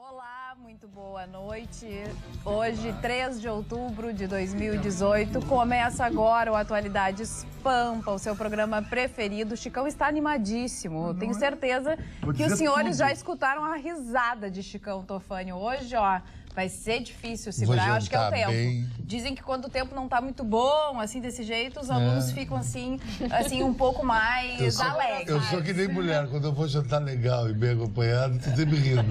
Olá, muito boa noite. Hoje, 3 de outubro de 2018, começa agora o Atualidades Pampa, o seu programa preferido. O Chicão está animadíssimo. Tenho certeza que os senhores já escutaram a risada de Chicão Tofani hoje, ó. Vai ser difícil segurar, acho que é o tempo. Dizem que quando o tempo não tá muito bom, assim, desse jeito, os alunos ficam assim, um pouco mais alegres. Eu sou que nem mulher, quando eu vou jantar legal e bem acompanhado, tô sempre rindo.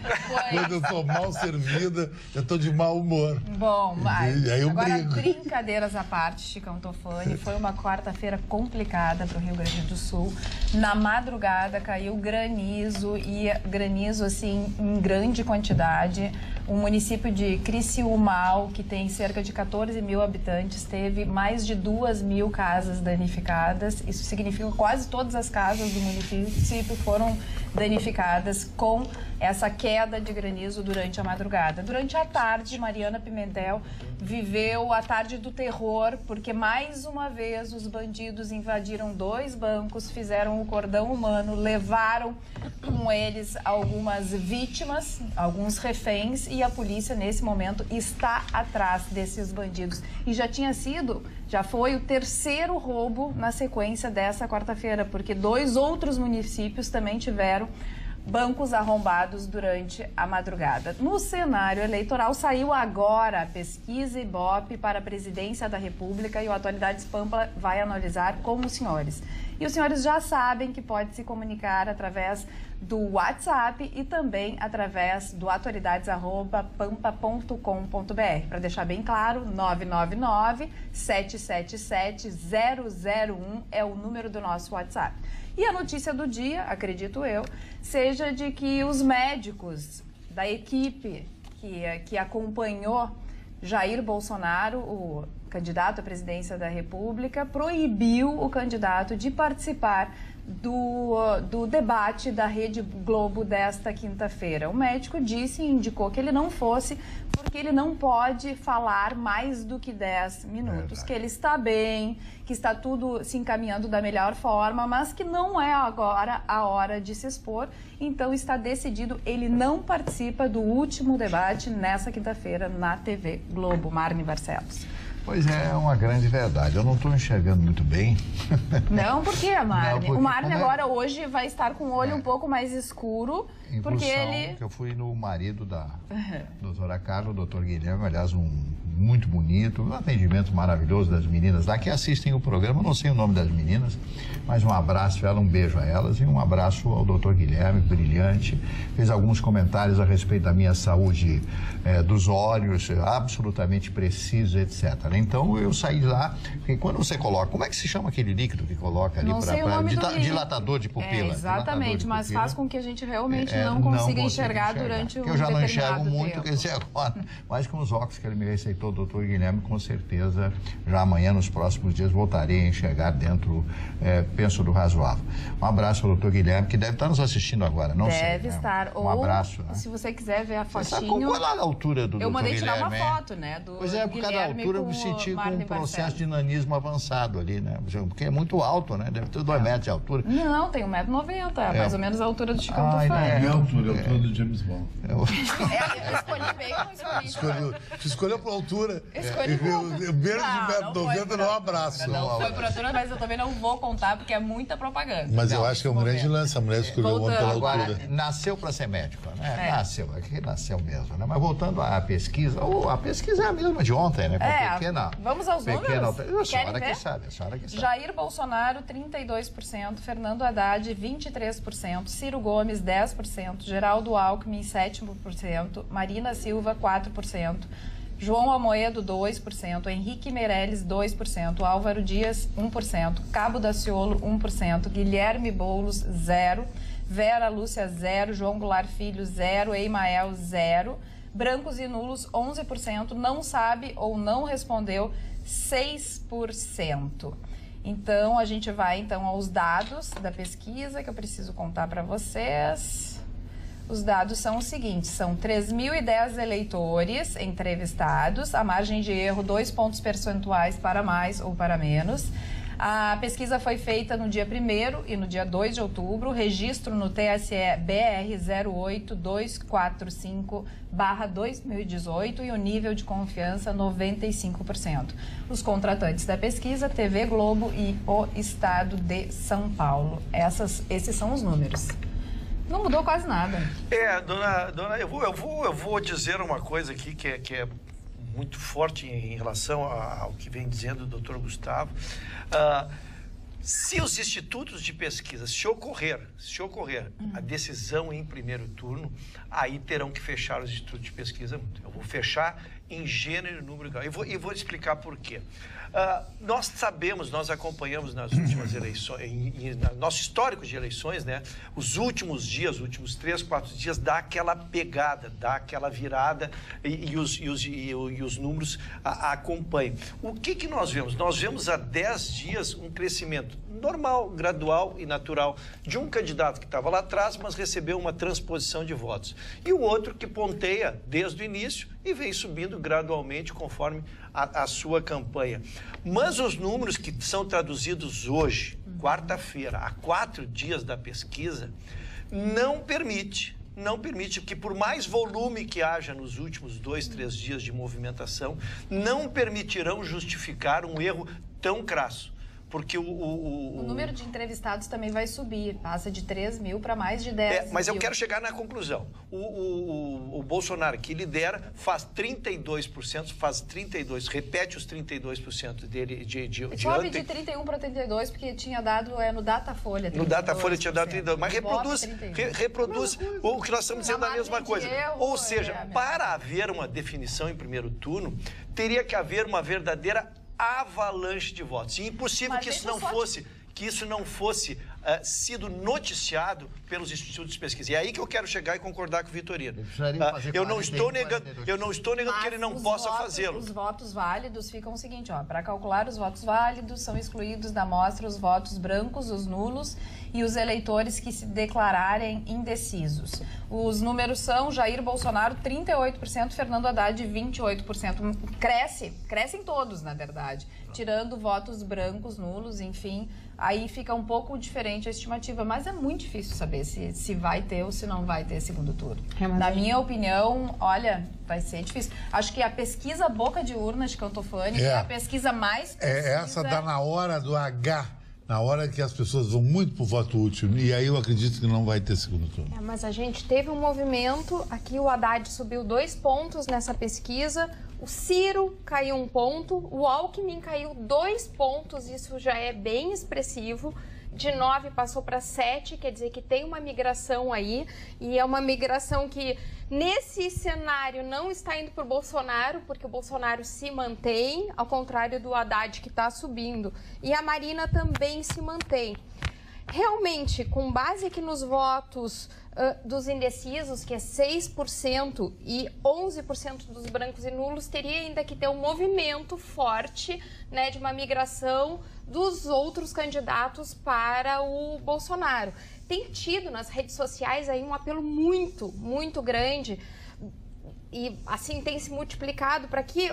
Quando eu tô mal servida, eu tô de mau humor. Bom, mas aí eu agora, brigo. Brincadeiras à parte, Chicão Tofani, foi uma quarta-feira complicada para o Rio Grande do Sul. Na madrugada caiu granizo, e granizo, assim, em grande quantidade. O município de Criciúmal, que tem cerca de 14 mil habitantes, teve mais de 2.000 casas danificadas. Isso significa que quase todas as casas do município foram danificadas com essa queda de granizo durante a madrugada. Durante a tarde, Mariana Pimentel viveu a tarde do terror, porque mais uma vez os bandidos invadiram 2 bancos, fizeram o cordão humano, levaram com eles algumas vítimas, alguns reféns, e a polícia nesse momento está atrás desses bandidos. E já foi o 3º roubo na sequência dessa quarta-feira, porque 2 outros municípios também tiveram bancos arrombados durante a madrugada. No cenário eleitoral, saiu agora a pesquisa Ibope para a presidência da República, e o Atualidades Pampa vai analisar com os senhores. E os senhores já sabem que pode se comunicar através do WhatsApp e também através do atualidades@pampa.com.br. Para deixar bem claro, 999-777-001 é o número do nosso WhatsApp. E a notícia do dia, acredito eu, seja de que os médicos da equipe que acompanhou Jair Bolsonaro, o candidato à presidência da República, proibiu o candidato de participar do debate da Rede Globo desta quinta-feira. O médico indicou que ele não fosse porque ele não pode falar mais do que 10 minutos, que ele está bem, que está tudo se encaminhando da melhor forma, mas que não é agora a hora de se expor. Então está decidido, ele não participa do último debate nessa quinta-feira na TV Globo. Marne Barcelos. Pois é uma grande verdade. Eu não estou enxergando muito bem. Não, por quê, Marne? O Marne agora hoje vai estar com o olho um pouco mais escuro, porque ele... Eu fui no marido da doutora Carla, o doutor Guilherme, aliás, muito bonito, um atendimento maravilhoso das meninas lá que assistem o programa. Eu não sei o nome das meninas, mas um abraço a ela, um beijo a elas, e um abraço ao doutor Guilherme, brilhante. Fez alguns comentários a respeito da minha saúde dos olhos, absolutamente preciso, etc. Então eu saí de lá, porque quando você coloca, como é que se chama aquele líquido que coloca ali para dilatador de pupila? Exatamente, mas faz com que a gente realmente não consiga enxergar durante um determinado tempo. Eu já não enxergo muito, quer dizer, agora, mas com os óculos que ele me receitou, o doutor Guilherme, com certeza, já amanhã, nos próximos dias, voltarei a enxergar dentro, penso, do razoável. Um abraço ao doutor Guilherme, que deve estar nos assistindo agora, não sei. Deve estar. Um abraço. Ou, se você quiser ver a fotinho... Qual é a altura do doutor Guilherme? Eu mandei tirar uma foto, né, do Pois é, por causa da altura eu me senti com um processo de nanismo avançado ali, né? Porque é muito alto, né? Deve ter 2 metros de altura. Não, tem 1,90 m, mais ou menos a altura do Chicão Tofani. É a altura do James Bond. Eu escolhi bem ou escolhi? Escolheu por altura. Escolhi por altura. Menos de 1,90 m, não abraço. Não foi por altura, mas eu também não vou contar, porque é muita propaganda. Mas eu acho que é um grande lance, a mulher escolheu o homem pela altura. Agora, nasceu para ser médico, né? Nasceu mesmo, né? Mas voltando à pesquisa, a pesquisa é a mesma de ontem, né? Vamos aos números? A senhora que sabe. Jair Bolsonaro, 32%, Fernando Haddad, 23%, Ciro Gomes, 10%, Geraldo Alckmin, 7%, Marina Silva, 4%, João Amoedo, 2%, Henrique Meirelles, 2%, Álvaro Dias, 1%, Cabo Daciolo, 1%, Guilherme Boulos, 0%, Vera Lúcia, 0%, João Goulart Filho, 0%, Eimael, 0%, brancos e nulos, 11%, não sabe ou não respondeu, 6%. Então, a gente vai aos dados da pesquisa que eu preciso contar para vocês. Os dados são os seguintes, são 3.010 eleitores entrevistados, a margem de erro 2 pontos percentuais para mais ou para menos. A pesquisa foi feita no dia 1º e no dia 2 de outubro, registro no TSE BR 08245/2018 e o nível de confiança 95%. Os contratantes da pesquisa, TV Globo e o Estado de São Paulo. Esses são os números. Não mudou quase nada. Dona, eu vou dizer uma coisa aqui que é muito forte em relação ao que vem dizendo o doutor Gustavo. Se os institutos de pesquisa, se ocorrer a decisão em primeiro turno, aí terão que fechar os institutos de pesquisa. Eu vou fechar em gênero e número. E vou explicar por quê. Nós sabemos, nós acompanhamos nas últimas eleições, nosso histórico de eleições, né? Os últimos dias, os últimos 3, 4 dias, dá aquela pegada, dá aquela virada e os números acompanham. O que nós vemos? Nós vemos há 10 dias um crescimento normal, gradual e natural de um candidato que estava lá atrás, mas recebeu uma transposição de votos. E o outro que ponteia desde o início e vem subindo gradualmente conforme a sua campanha. Mas os números que são traduzidos hoje, quarta-feira, há 4 dias da pesquisa, não permite que, por mais volume que haja nos últimos 2, 3 dias de movimentação, não permitirão justificar um erro tão crasso. Porque o número de entrevistados também vai subir, passa de 3 mil para mais de 10 mil. Mas eu quero chegar na conclusão. O Bolsonaro, que lidera, faz 32%, repete os 32% dele de sobe de 31 para 32, porque tinha dado no Datafolha. 32%. No Datafolha tinha dado 32%, mas reproduz o que nós estamos dizendo a mesma coisa. Ou seja, para haver uma definição em primeiro turno, teria que haver uma verdadeira avalanche de votos. E impossível que isso não fosse sido noticiado pelos institutos de pesquisa. E é aí que eu quero chegar e concordar com o Vitorino. Eu não estou negando que ele não possa fazê-lo. Os votos válidos ficam o seguinte, para calcular os votos válidos, são excluídos da amostra os votos brancos, os nulos e os eleitores que se declararem indecisos. Os números são Jair Bolsonaro, 38%, Fernando Haddad, 28%. Crescem todos, na verdade, tirando votos brancos, nulos, enfim. Aí fica um pouco diferente a estimativa, mas é muito difícil saber se vai ter ou se não vai ter segundo turno. Na minha opinião, olha, vai ser difícil. Acho que a pesquisa boca de urna de Canto Fani é a pesquisa mais precisa. Essa dá na hora do H, na hora que as pessoas vão muito pro voto útil. E aí eu acredito que não vai ter segundo turno. Mas a gente teve um movimento, aqui o Haddad subiu 2 pontos nessa pesquisa, o Ciro caiu 1 ponto, o Alckmin caiu 2 pontos, isso já é bem expressivo. De 9 passou para 7, quer dizer que tem uma migração aí, e é uma migração que nesse cenário não está indo para o Bolsonaro, porque o Bolsonaro se mantém, ao contrário do Haddad que está subindo, e a Marina também se mantém. Realmente, com base aqui nos votos dos indecisos, que é 6%, e 11% dos brancos e nulos, teria ainda que ter um movimento forte, né, de uma migração dos outros candidatos para o Bolsonaro. Tem tido nas redes sociais aí um apelo muito, muito grande, e assim tem se multiplicado para que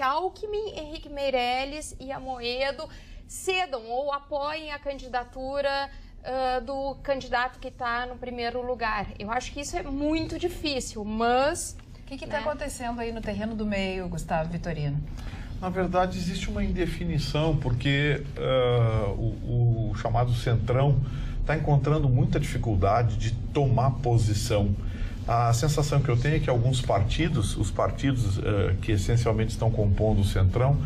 Alckmin, Henrique Meirelles e Amoedo cedam ou apoiem a candidatura do candidato que está no primeiro lugar. Eu acho que isso é muito difícil, mas... O que está acontecendo aí no terreno do meio, Gustavo Vitorino? Na verdade, existe uma indefinição, porque o chamado Centrão está encontrando muita dificuldade de tomar posição. A sensação que eu tenho é que alguns partidos, os partidos que essencialmente estão compondo o Centrão,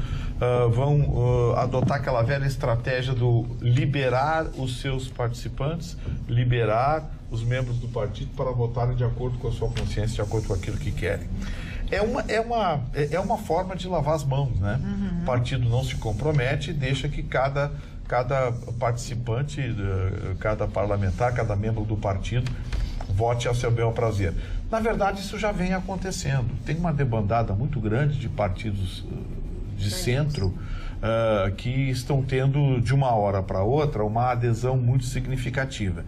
vão adotar aquela velha estratégia do liberar os seus participantes, liberar os membros do partido para votarem de acordo com a sua consciência, de acordo com aquilo que querem. É uma forma de lavar as mãos, né? O partido não se compromete e deixa que cada participante, cada parlamentar, cada membro do partido vote a seu bel prazer. Na verdade, isso já vem acontecendo. Tem uma debandada muito grande de partidos de centro que estão tendo, de uma hora para outra, uma adesão muito significativa.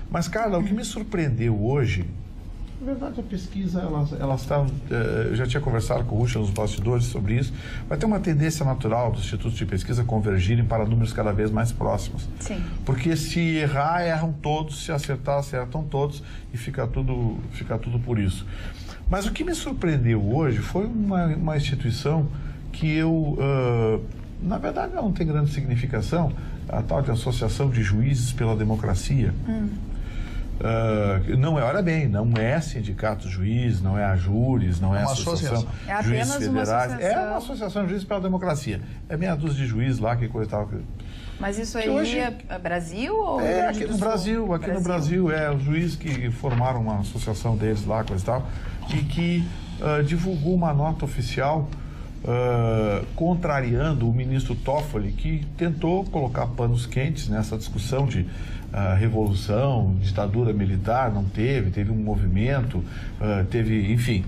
Mas, Carla, o que me surpreendeu hoje Na verdade, a pesquisa, ela está... Eu já tinha conversado com o Rucha nos bastidores sobre isso. Vai ter uma tendência natural dos institutos de pesquisa convergirem para números cada vez mais próximos. Sim. Porque se errar, erram todos, se acertar, acertam todos, e fica tudo por isso. Mas o que me surpreendeu hoje foi uma instituição que eu... na verdade, não tem grande significação, a tal de Associação de Juízes pela Democracia. Não é, olha bem, não é sindicato juiz, não é a Júris, não é a associação é de juízes apenas uma federais, associação. é uma associação de juízes pela democracia. É meia dúzia de juízes lá, que coisa e tal. Mas isso aí hoje, é Brasil ou é aqui no Brasil, no Brasil, os juízes que formaram uma associação deles lá, coisa e tal, e que divulgou uma nota oficial contrariando o ministro Toffoli, que tentou colocar panos quentes nessa discussão de revolução, ditadura militar, não teve um movimento, enfim.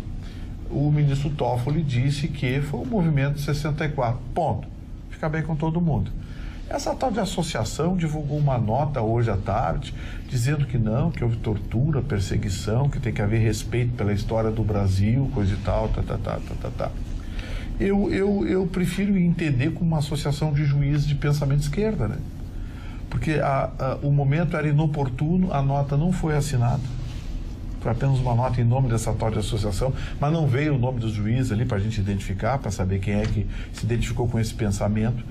O ministro Toffoli disse que foi um movimento de 64, ponto. Fica bem com todo mundo. Essa tal de associação divulgou uma nota hoje à tarde, dizendo que não, que houve tortura, perseguição, que tem que haver respeito pela história do Brasil, coisa e tal, Eu prefiro entender como uma associação de juízes de pensamento de esquerda, né? Porque o momento era inoportuno, a nota não foi assinada, foi apenas uma nota em nome dessa tal de associação, mas não veio o nome dos juízes ali para a gente identificar, para saber quem é que se identificou com esse pensamento.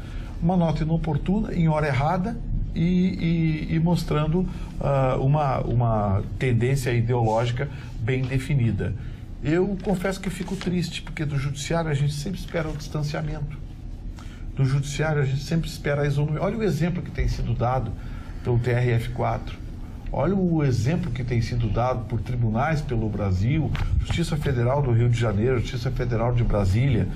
Uma nota inoportuna, em hora errada e mostrando uma tendência ideológica bem definida. Eu confesso que fico triste, porque do judiciário a gente sempre espera o distanciamento. Do judiciário a gente sempre espera a isonomia. Olha o exemplo que tem sido dado pelo TRF4. Olha o exemplo que tem sido dado por tribunais pelo Brasil, Justiça Federal do Rio de Janeiro, Justiça Federal de Brasília.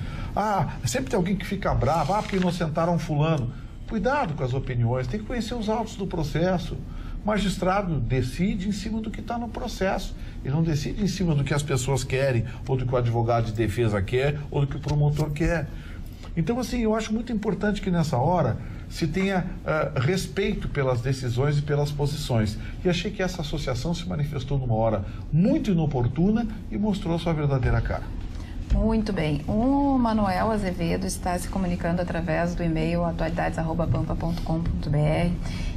Sempre tem alguém que fica bravo, porque inocentaram fulano. Cuidado com as opiniões, tem que conhecer os autos do processo. O magistrado decide em cima do que está no processo. Ele não decide em cima do que as pessoas querem, ou do que o advogado de defesa quer, ou do que o promotor quer. Então, assim, eu acho muito importante que nessa hora se tenha respeito pelas decisões e pelas posições. E achei que essa associação se manifestou numa hora muito inoportuna e mostrou a sua verdadeira cara. Muito bem. O Manuel Azevedo está se comunicando através do e-mail atualidades@pampa.com.br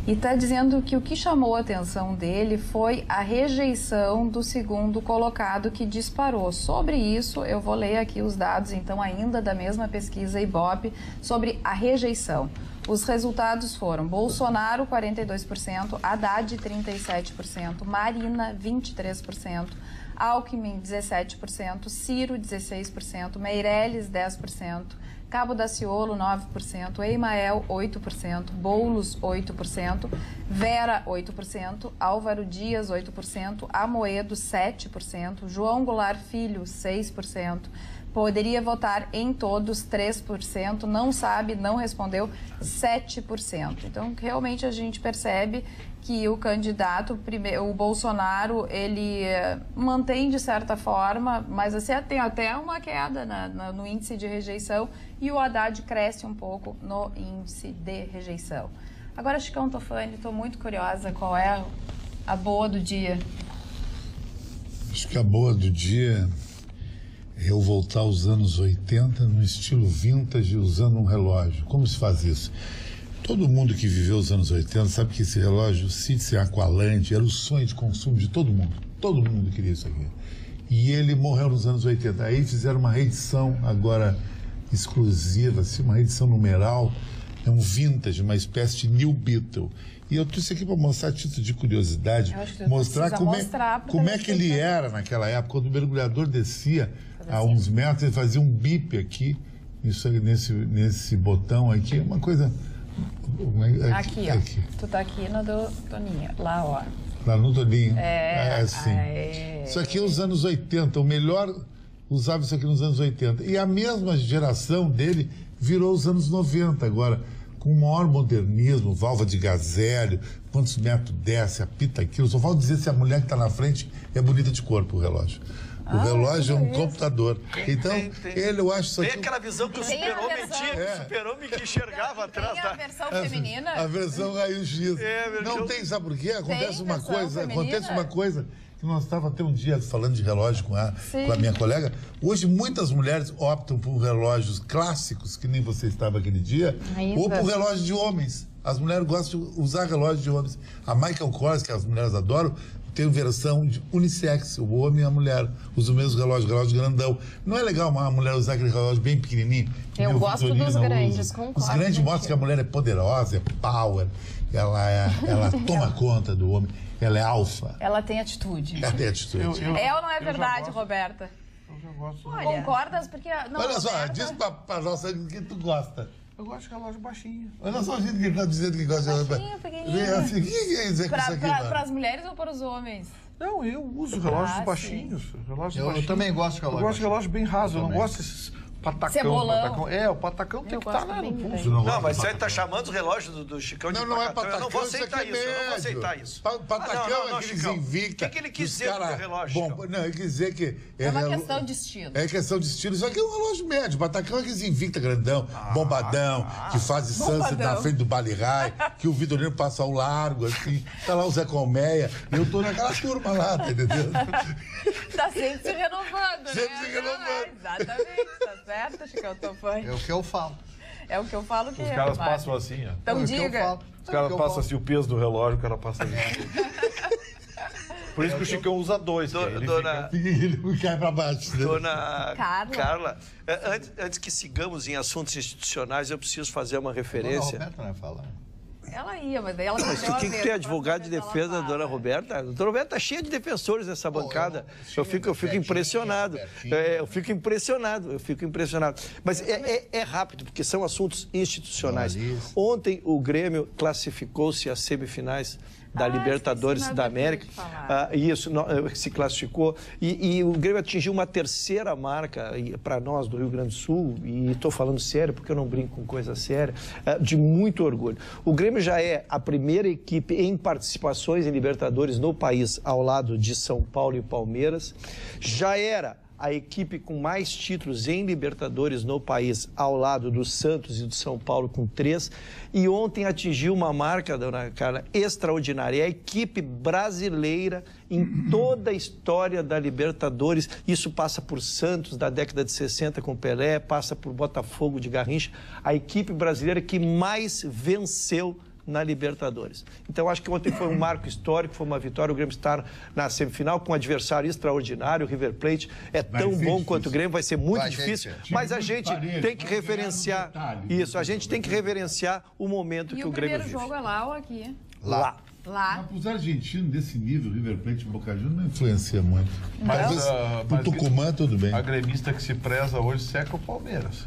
e está dizendo que o que chamou a atenção dele foi a rejeição do segundo colocado que disparou. Sobre isso, eu vou ler aqui os dados, então, ainda da mesma pesquisa Ibope, sobre a rejeição. Os resultados foram Bolsonaro, 42%, Haddad, 37%, Marina, 23%, Alckmin, 17%, Ciro, 16%, Meirelles, 10%, Cabo Daciolo, 9%, Emael, 8%, Boulos, 8%, Vera, 8%, Álvaro Dias, 8%, Amoedo, 7%, João Goulart Filho, 6%, poderia votar em todos, 3%, não sabe, não respondeu, 7%. Então, realmente a gente percebe que o candidato, o Bolsonaro, ele mantém de certa forma, mas assim, tem até uma queda no índice de rejeição e o Haddad cresce um pouco no índice de rejeição. Agora, Chicão Tofani, estou muito curiosa, qual é a boa do dia? Acho que a boa do dia é eu voltar aos anos 80 no estilo vintage, usando um relógio. Como se faz isso? Todo mundo que viveu os anos 80 sabe que esse relógio, Citizen Aqualante, era o sonho de consumo de todo mundo. Todo mundo queria isso aqui. E ele morreu nos anos 80. Aí fizeram uma reedição agora exclusiva, assim, uma reedição numeral. É um vintage, uma espécie de New Beetle. E eu trouxe aqui para mostrar, a título de curiosidade, mostrar como é que ele era naquela época. Quando o mergulhador descia a uns metros, ele fazia um bip aqui, isso aí, nesse botão aqui, uma coisa... Aqui, ó. Tu tá aqui no do Toninho. Lá, ó. Lá no Toninho. Sim. Isso aqui é os anos 80. O melhor usava isso aqui nos anos 80. E a mesma geração dele virou os anos 90 agora, com o maior modernismo, válvula de gazélio, quantos metros desce, apita aquilo. Só falta dizer se a mulher que está na frente é bonita de corpo, o relógio. O relógio é um computador. Então, eu acho isso aqui... Tem aquela visão que o super-homem tinha, o super-homem que enxergava atrás Tem a versão feminina? A versão raio-x. Não tem, sabe por quê? Acontece uma coisa que nós estávamos até um dia falando de relógio com a minha colega. Hoje, muitas mulheres optam por relógios clássicos, que nem você estava aquele dia, ou por relógios de homens. As mulheres gostam de usar relógios de homens. A Michael Kors, que as mulheres adoram, tem versão de unissex, o homem e a mulher usam o mesmo relógio grandão. Não é legal uma mulher usar aquele relógio bem pequenininho? Eu gosto dos grandes, concordo. Os grandes mostram que a mulher é poderosa, é power, ela toma conta do homem, ela é alfa. Ela tem atitude. Ela tem atitude. É ou não é verdade, Roberta? Eu já gosto. Olha, concordas? Porque... Não, olha só, Roberta... diz pra nossa que tu gosta. Eu gosto de relógio baixinho. Olha só a gente que está dizendo que gosta de relógio pequenininho. Assim, o que quer dizer com isso aqui, Para as mulheres ou para os homens? Não, eu uso relógios baixinhos. Eu também gosto de relógio. Eu gosto de relógio bem raso, eu não gosto desses patacão. Cebolão. O patacão tem que estar lá no pulso. Não, mas você está chamando os relógios do Chicão de não é patacão. Eu não vou aceitar isso, eu não vou aceitar isso. Patacão é aqueles invicta. O que ele quis dizer com o relógio? Bom, não, ele quis dizer que... É uma questão de estilo. É questão de estilo. Isso aqui é um relógio médio. Patacão é aqueles invicta grandão, bombadão, que faz sunset na frente do Ballyrai, que o Vitorino passa ao largo, assim. Tá lá o Zé Colmeia. Eu tô naquela turma lá, tá entendendo? Tá sempre se renovando, Sempre se renovando. Exatamente, tá certo, Chicão, tô fã. É o que eu falo. É o que eu falo que Os é. caras passam assim, ó. Então diga. Os caras passam assim, o peso do relógio, o cara passa ali. Por isso que o Chicão usa dois. Ele cai pra baixo. Né? Dona Carla, antes que sigamos em assuntos institucionais, eu preciso fazer uma referência. A Roberta não vai falar. Ela ia, mas daí ela Mas o que tem advogado de defesa da dona Roberta? A dona Roberta tá cheia de defensores nessa bancada. Eu fico impressionado. Eu fico impressionado. Mas é rápido, porque são assuntos institucionais. Ontem o Grêmio classificou-se às semifinais da Libertadores da América. Isso, se classificou. E o Grêmio atingiu uma terceira marca para nós do Rio Grande do Sul, e estou falando sério porque eu não brinco com coisa séria, de muito orgulho. O Grêmio já é a primeira equipe em participações em Libertadores no país, ao lado de São Paulo e Palmeiras. Já era a equipe com mais títulos em Libertadores no país, ao lado do Santos e do São Paulo, com 3. E ontem atingiu uma marca, dona Carla, extraordinária. É a equipe brasileira em toda a história da Libertadores. Isso passa por Santos, da década de 60, com Pelé, passa por Botafogo de Garrincha. A equipe brasileira que mais venceu na Libertadores. Então, acho que ontem foi um marco histórico, foi uma vitória. O Grêmio está na semifinal com um adversário extraordinário. O River Plate é tão bom difícil quanto o Grêmio, vai ser muito difícil. Mas a gente tem que reverenciar isso, a gente tem que reverenciar o momento que o Grêmio vive. E o primeiro jogo é lá ou aqui? Lá. Lá. Mas os argentinos desse nível, River Plate e Boca Juniors, não influencia muito. Mas o Tucumã, tudo bem. A gremista que se preza hoje seca o Palmeiras.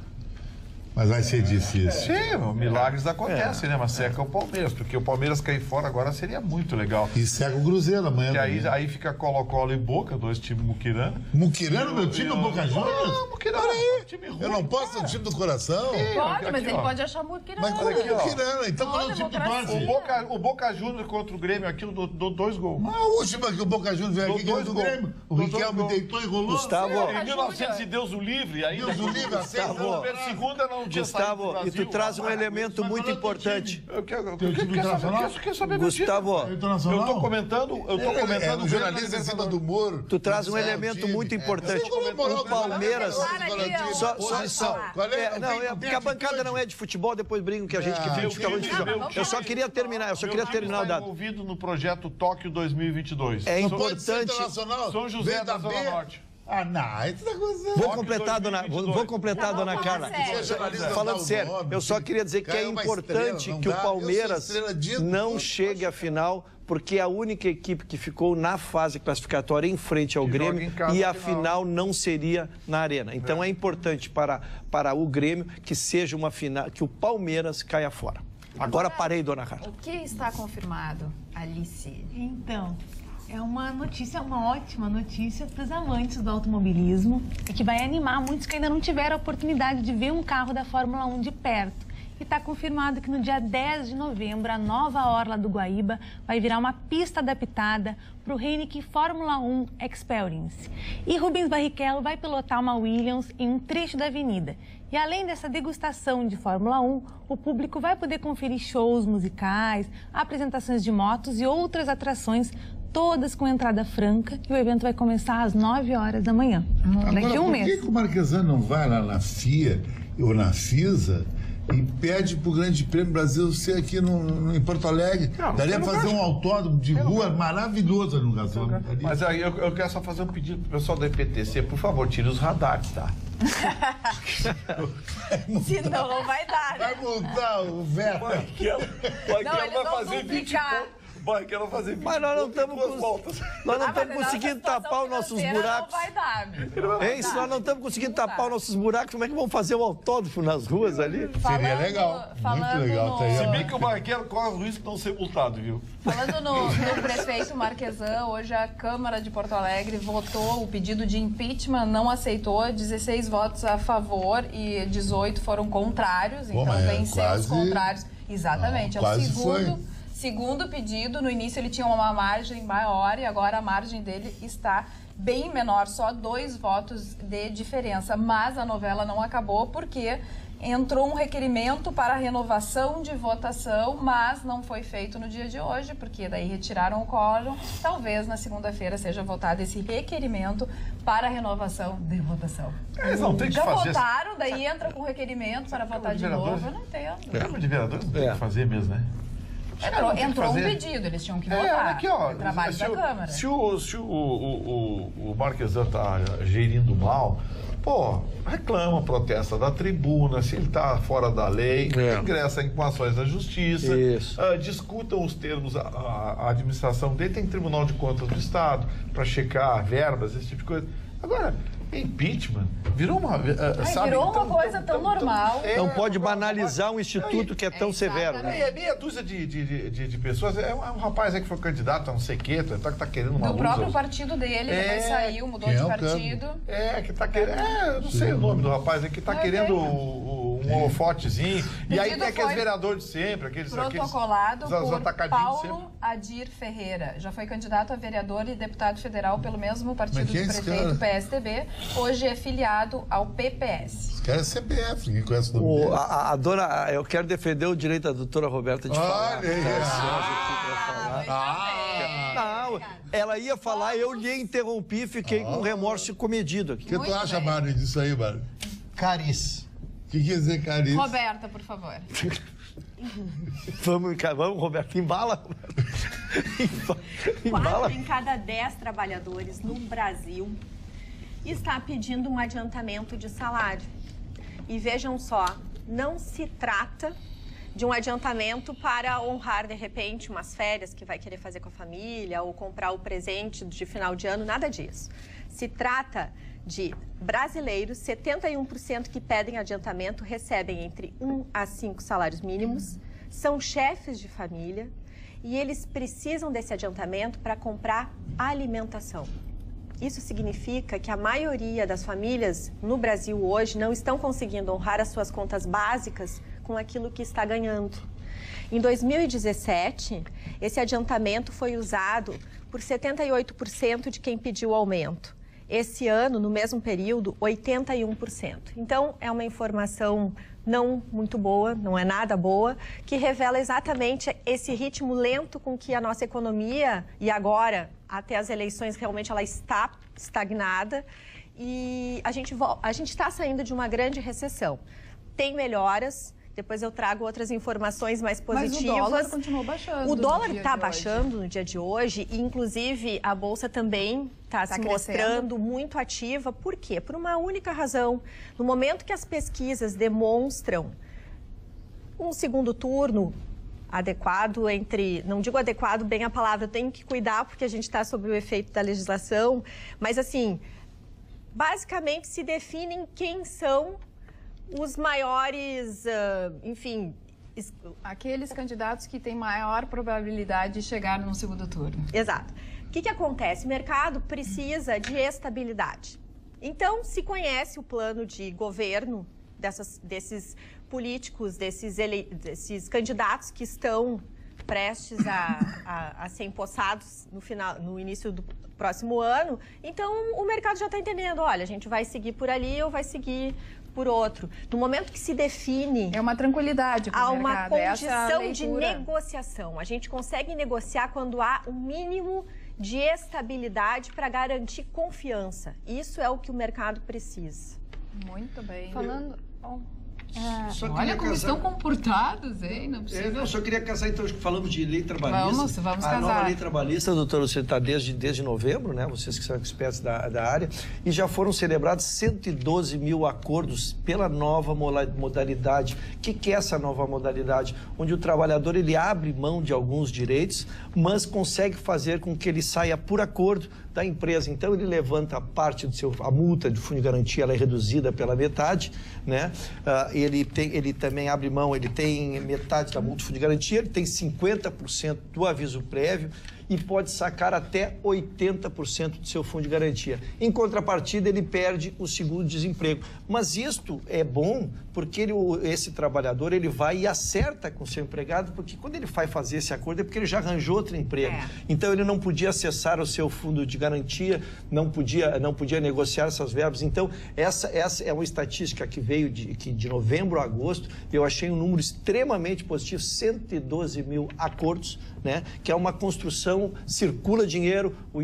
Mas vai ser difícil. Sim, milagres acontecem, né? Mas seca o Palmeiras, porque o Palmeiras cair fora agora seria muito legal. E seca o Cruzeiro amanhã. Que aí fica Colo-Colo e Boca, dois times muquirana. Muquirana, meu time, o Boca Juniors? Não, muquirana. Olha aí, time ruim. Eu não posso ser o time do coração? Pode, mas ele pode achar muquirana. Mas como é que muquirana? Então qual é o time que torce? O Boca Juniors contra o Grêmio, aquilo deu 2 gols. Mas a última que o Boca Juniors veio aqui, ganhou do Grêmio. O Riquelme deitou e rolou. Gustavo, em 1900 e Deus o livre, ainda. Deus o livre, segunda não tinha saído. E tu traz um elemento muito importante. Eu quero saber do time. Gustavo, eu tô comentando o jornalista em cima do muro. Tu traz um elemento muito importante. O Palmeiras... Porque a bancada não é de futebol, depois brigam que a gente fica muito de futebol. Eu só queria terminar o dado. Envolvido no projeto Tóquio 2022. É importante... São José da Zona Norte. Ah, não, isso tá coisa. Vou completar, dona Carla. Falando sério, eu só queria dizer que é importante que o Palmeiras não chegue à final, porque é a única equipe que ficou na fase classificatória em frente ao Grêmio e a final não seria na Arena. Então é importante para o Grêmio que seja uma final, que o Palmeiras caia fora. Agora parei, dona Carla. O que está confirmado, Alice? Então... É uma notícia, uma ótima notícia para os amantes do automobilismo e que vai animar muitos que ainda não tiveram a oportunidade de ver um carro da Fórmula 1 de perto. E está confirmado que no dia 10 de novembro, a nova Orla do Guaíba vai virar uma pista adaptada para o Heineken Fórmula 1 Experience. E Rubens Barrichello vai pilotar uma Williams em um trecho da avenida. E além dessa degustação de Fórmula 1, o público vai poder conferir shows musicais, apresentações de motos e outras atrações, todas com entrada franca. E o evento vai começar às 9 horas da manhã. Daqui a um mês. Por que o Marquesano não vai lá na FIA ou na FISA e pede pro Grande Prêmio Brasil ser aqui em Porto Alegre? Daria pra fazer um autódromo de rua maravilhoso no gasômetro. Mas aí eu quero só fazer um pedido pro pessoal da EPTC, por favor, tire os radares, tá? Senão não vai dar, né? Vai montar o Vera. Não, eles vão vai fazer 20 pontos. Quero fazer 20 Mas nós não estamos voltas. Nós não estamos conseguindo tapar os nossos buracos. Não vai dar, amigo. Hein? Se nós não estamos conseguindo tapar os nossos buracos, como é que vamos fazer um autódromo nas ruas ali? Seria legal. Muito legal. Se bem que o Barrichello corre o risco de não ser multado, viu? Falando no prefeito Marquesan, hoje a Câmara de Porto Alegre votou o pedido de impeachment, não aceitou, 16 votos a favor e 18 foram contrários, então venceu os contrários. Exatamente, é o segundo pedido. No início ele tinha uma margem maior e agora a margem dele está bem menor, só 2 votos de diferença. Mas a novela não acabou porque entrou um requerimento para renovação de votação, mas não foi feito no dia de hoje, porque daí retiraram o quórum. Talvez na segunda-feira seja votado esse requerimento para renovação de votação. Eles não têm que já fazer. Votaram, daí entra com requerimento para votar de novo. Eu não entendo. Câmara de Vereadores não tem que fazer mesmo, né? Entrou um pedido, eles tinham que votar. Aqui, ó, trabalho da Câmara. Se o Marquesan tá gerindo mal, pô, reclama, protesta da tribuna, se ele tá fora da lei, ingressa com ações na justiça, discutam os termos, a administração dele tem Tribunal de Contas do Estado para checar verbas, esse tipo de coisa. Agora, impeachment virou uma... virou uma coisa tão normal. Não pode banalizar um instituto que é tão severo, né? É meia dúzia de pessoas. É um rapaz aí que foi candidato a não sei o quê, que tá querendo uma luz. Do próprio partido dele, depois saiu, mudou de partido. Que tá querendo... eu não sei o nome do rapaz, que tá querendo um holofotezinho. E aí tem aqueles vereadores de sempre, aqueles protocolado por atacadinhos de Paulo Adir Ferreira. Já foi candidato a vereador e deputado federal pelo mesmo partido do prefeito, PSDB. Hoje é filiado ao PPS. Os caras é CPF, ninguém conhece o nome dele. Eu quero defender o direito da doutora Roberta de falar. Não, ela ia falar, eu lhe interrompi e fiquei com remorso comedido aqui. O que tu acha, Mário, disso aí, Mário? Cariz. O que quer dizer cariz? Roberta, por favor. Vamos, Roberto, embala. 4 em cada 10 trabalhadores no Brasil está pedindo um adiantamento de salário. E vejam só, não se trata de um adiantamento para honrar, de repente, umas férias que vai querer fazer com a família ou comprar o presente de final de ano, nada disso. Se trata de brasileiros, 71% que pedem adiantamento recebem entre 1 a 5 salários mínimos, são chefes de família e eles precisam desse adiantamento para comprar alimentação. Isso significa que a maioria das famílias no Brasil hoje não estão conseguindo honrar as suas contas básicas com aquilo que está ganhando. Em 2017, esse adiantamento foi usado por 78% de quem pediu aumento. Esse ano, no mesmo período, 81%. Então, é uma informação não muito boa, não é nada boa, que revela exatamente esse ritmo lento com que a nossa economia, e agora, até as eleições, realmente ela está estagnada. E a gente está saindo de uma grande recessão. Tem melhoras. Depois eu trago outras informações mais positivas. Mas o dólar continuou baixando. O dólar está baixando no dia de hoje e, inclusive, a Bolsa também está se mostrando muito ativa. Por quê? Por uma única razão. No momento que as pesquisas demonstram um segundo turno adequado não digo adequado bem a palavra, eu tenho que cuidar porque a gente está sob o efeito da legislação, mas assim, basicamente se definem quem são os maiores, enfim... Aqueles candidatos que têm maior probabilidade de chegar no segundo turno. Exato. O que acontece? O mercado precisa de estabilidade. Então, se conhece o plano de governo desses políticos, desses candidatos que estão prestes a ser empossados no início do próximo ano. Então, o mercado já está entendendo, olha, a gente vai seguir por ali ou vai seguir por outro. No momento que se define... É uma tranquilidade para o mercado. Há uma condição de negociação. A gente consegue negociar quando há um mínimo de estabilidade para garantir confiança. Isso é o que o mercado precisa. Muito bem. Falando... Olha como estão comportados, hein? Não precisa... Eu só queria casar, então, falamos de lei trabalhista. Vamos a casar. nova lei trabalhista, doutor, você está desde novembro, né? Vocês que são expertos da área, e já foram celebrados 112 mil acordos pela nova modalidade. O que é essa nova modalidade? Onde o trabalhador ele abre mão de alguns direitos, mas consegue fazer com que ele saia por acordo da empresa. Então, ele levanta parte a multa de fundo de garantia, ela é reduzida pela metade, né? Ele também abre mão, ele tem metade da multa de fundo de garantia, ele tem 50% do aviso prévio e pode sacar até 80% do seu fundo de garantia. Em contrapartida, ele perde o seguro-desemprego. Mas isto é bom porque esse trabalhador ele vai e acerta com o seu empregado, porque quando ele vai fazer esse acordo é porque ele já arranjou outro emprego. Então, ele não podia acessar o seu fundo de garantia, não podia negociar essas verbas. Então, essa é uma estatística que veio de novembro a agosto. Eu achei um número extremamente positivo, 112 mil acordos, né? Que é uma construção, circula dinheiro, o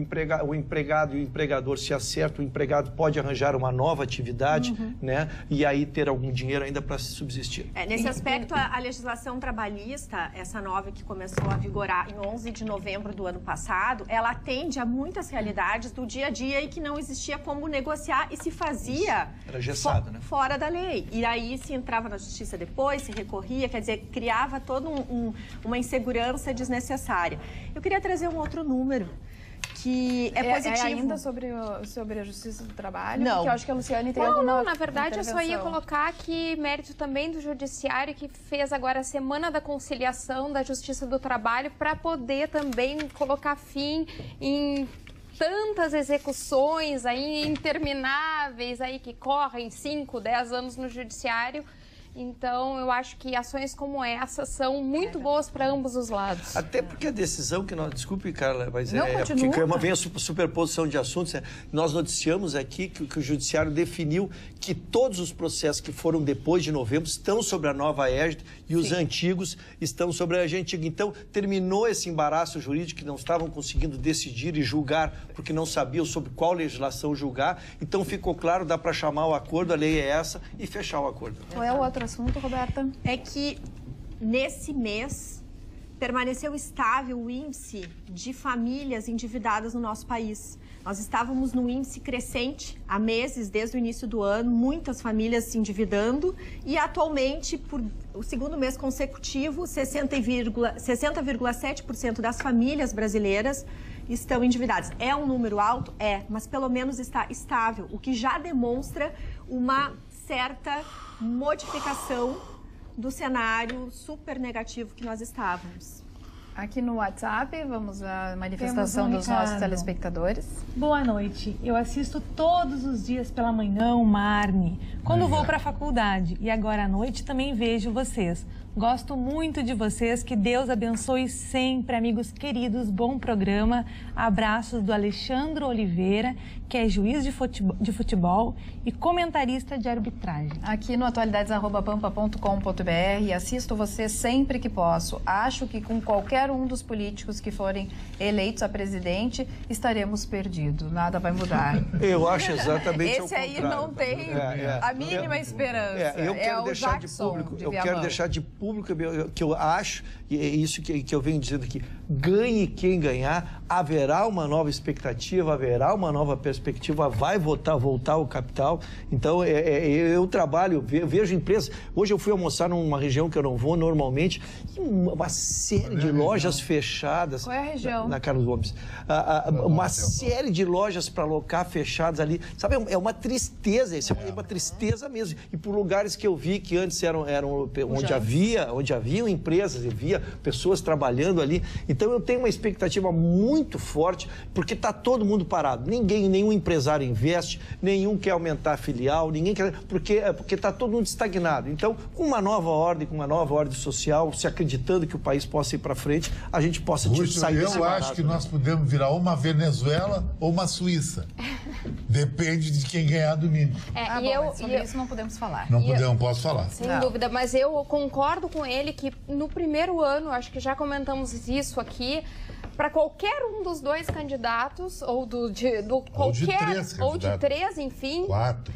empregado e o empregador se acertam, o empregado pode arranjar uma nova atividade, né? E aí ter algum dinheiro ainda para se subsistir. Nesse aspecto, a legislação trabalhista, essa nova que começou a vigorar em 11 de novembro do ano passado, ela atende a muitas realidades do dia a dia e que não existia como negociar e se fazia era engessado, né? Fora da lei. E aí se entrava na justiça depois, se recorria, quer dizer, criava toda uma insegurança desnecessária. Eu queria trazer um outro número que é positivo. É ainda sobre a Justiça do Trabalho? Não. Porque eu acho que a Luciane tem Não, na verdade, eu só ia colocar aqui mérito também do Judiciário, que fez agora a Semana da Conciliação da Justiça do Trabalho para poder também colocar fim em tantas execuções aí intermináveis aí que correm 5, 10 anos no Judiciário. Então, eu acho que ações como essa são muito boas para ambos os lados. Até porque a decisão que nós... Desculpe, Carla, mas Não, continua. porque vem a superposição de assuntos. Nós noticiamos aqui que o Judiciário definiu que todos os processos que foram depois de novembro estão sobre a nova égide e os antigos estão sobre a antiga. Então, terminou esse embaraço jurídico que não estavam conseguindo decidir e julgar porque não sabiam sobre qual legislação julgar. Então, ficou claro, dá para chamar o acordo, a lei é essa, e fechar o acordo. Qual é o outro assunto, Roberta? É que nesse mês permaneceu estável o índice de famílias endividadas no nosso país. Nós estávamos num índice crescente há meses, desde o início do ano, muitas famílias se endividando e atualmente, por o segundo mês consecutivo, 60,7% das famílias brasileiras estão endividadas. É um número alto? É, mas pelo menos está estável, o que já demonstra uma certa modificação do cenário super negativo que nós estávamos. Aqui no WhatsApp, vamos à manifestação dos nossos telespectadores. Boa noite. Eu assisto todos os dias pela manhã o Marne, quando vou para a faculdade. E agora à noite também vejo vocês. Gosto muito de vocês, que Deus abençoe sempre, amigos queridos, bom programa. Abraços do Alexandre Oliveira, que é juiz de futebol e comentarista de arbitragem. Aqui no atualidades@pampa.com.br, assisto você sempre que posso. Acho que com qualquer um dos políticos que forem eleitos a presidente, estaremos perdidos. Nada vai mudar. Eu acho exatamente o contrário. Esse aí não tem a mínima esperança. Eu quero deixar de público, que eu acho, e é isso que eu venho dizendo aqui, ganhe quem ganhar, haverá uma nova expectativa, haverá uma nova perspectiva, vai voltar o capital. Então, eu trabalho, vejo empresas. Hoje eu fui almoçar numa região que eu não vou normalmente, e uma série de lojas fechadas. Qual é a região? Na Carlos Gomes. Uma série de lojas para alocar fechadas ali. Sabe, é uma tristeza, isso é uma tristeza mesmo. E por lugares que eu vi que antes eram onde haviam empresas, havia pessoas trabalhando ali. Então, Então eu tenho uma expectativa muito forte, porque está todo mundo parado. Nenhum empresário investe, nenhum quer aumentar a filial, ninguém quer... Porque está todo mundo estagnado. Então, com uma nova ordem social, se acreditando que o país possa ir para frente, a gente possa sair desse Eu barato, acho que nós podemos virar uma Venezuela ou uma Suíça. Depende de quem ganhar domingo. Sobre isso não podemos falar. Não posso falar. Sem dúvida, mas eu concordo com ele que no primeiro ano, acho que já comentamos isso aqui, para qualquer um dos dois candidatos, ou de três, enfim. 4.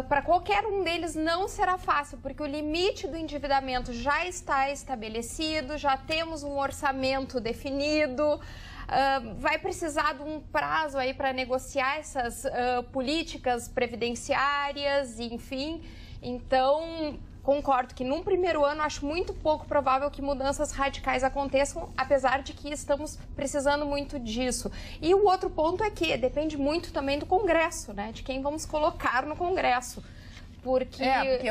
Para qualquer um deles não será fácil, porque o limite do endividamento já está estabelecido, já temos um orçamento definido. Vai precisar de um prazo aí para negociar essas políticas previdenciárias, enfim. Então, concordo que num primeiro ano acho muito pouco provável que mudanças radicais aconteçam, apesar de que estamos precisando muito disso. E o outro ponto é que depende muito também do Congresso, né? De quem vamos colocar no Congresso. Porque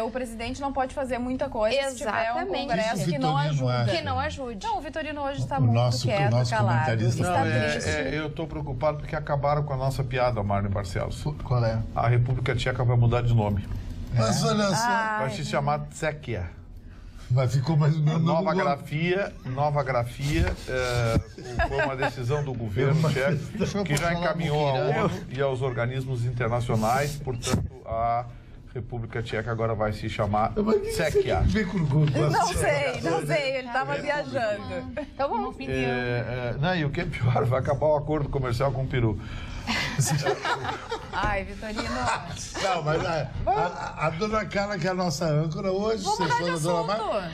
o presidente não pode fazer muita coisa se tiver um Congresso que não ajude. Não, o Vitorino hoje está muito quieto, calado. Está triste. Eu estou preocupado porque acabaram com a nossa piada, Marne Barcelos. Qual é? A República Tcheca vai mudar de nome. Mas olha só... Vai se chamar Czechia. Mas ficou mais ou menos... Nova grafia, foi uma decisão do governo tcheco que já encaminhou à ONU e aos organismos internacionais, portanto, a República Tcheca agora vai se chamar Czechia. Não sei, ele estava viajando. Então vamos... E o que é pior, vai acabar o acordo comercial com o Peru. Ai, Vitorino. Não, mas a dona Carla, que é a nossa âncora hoje,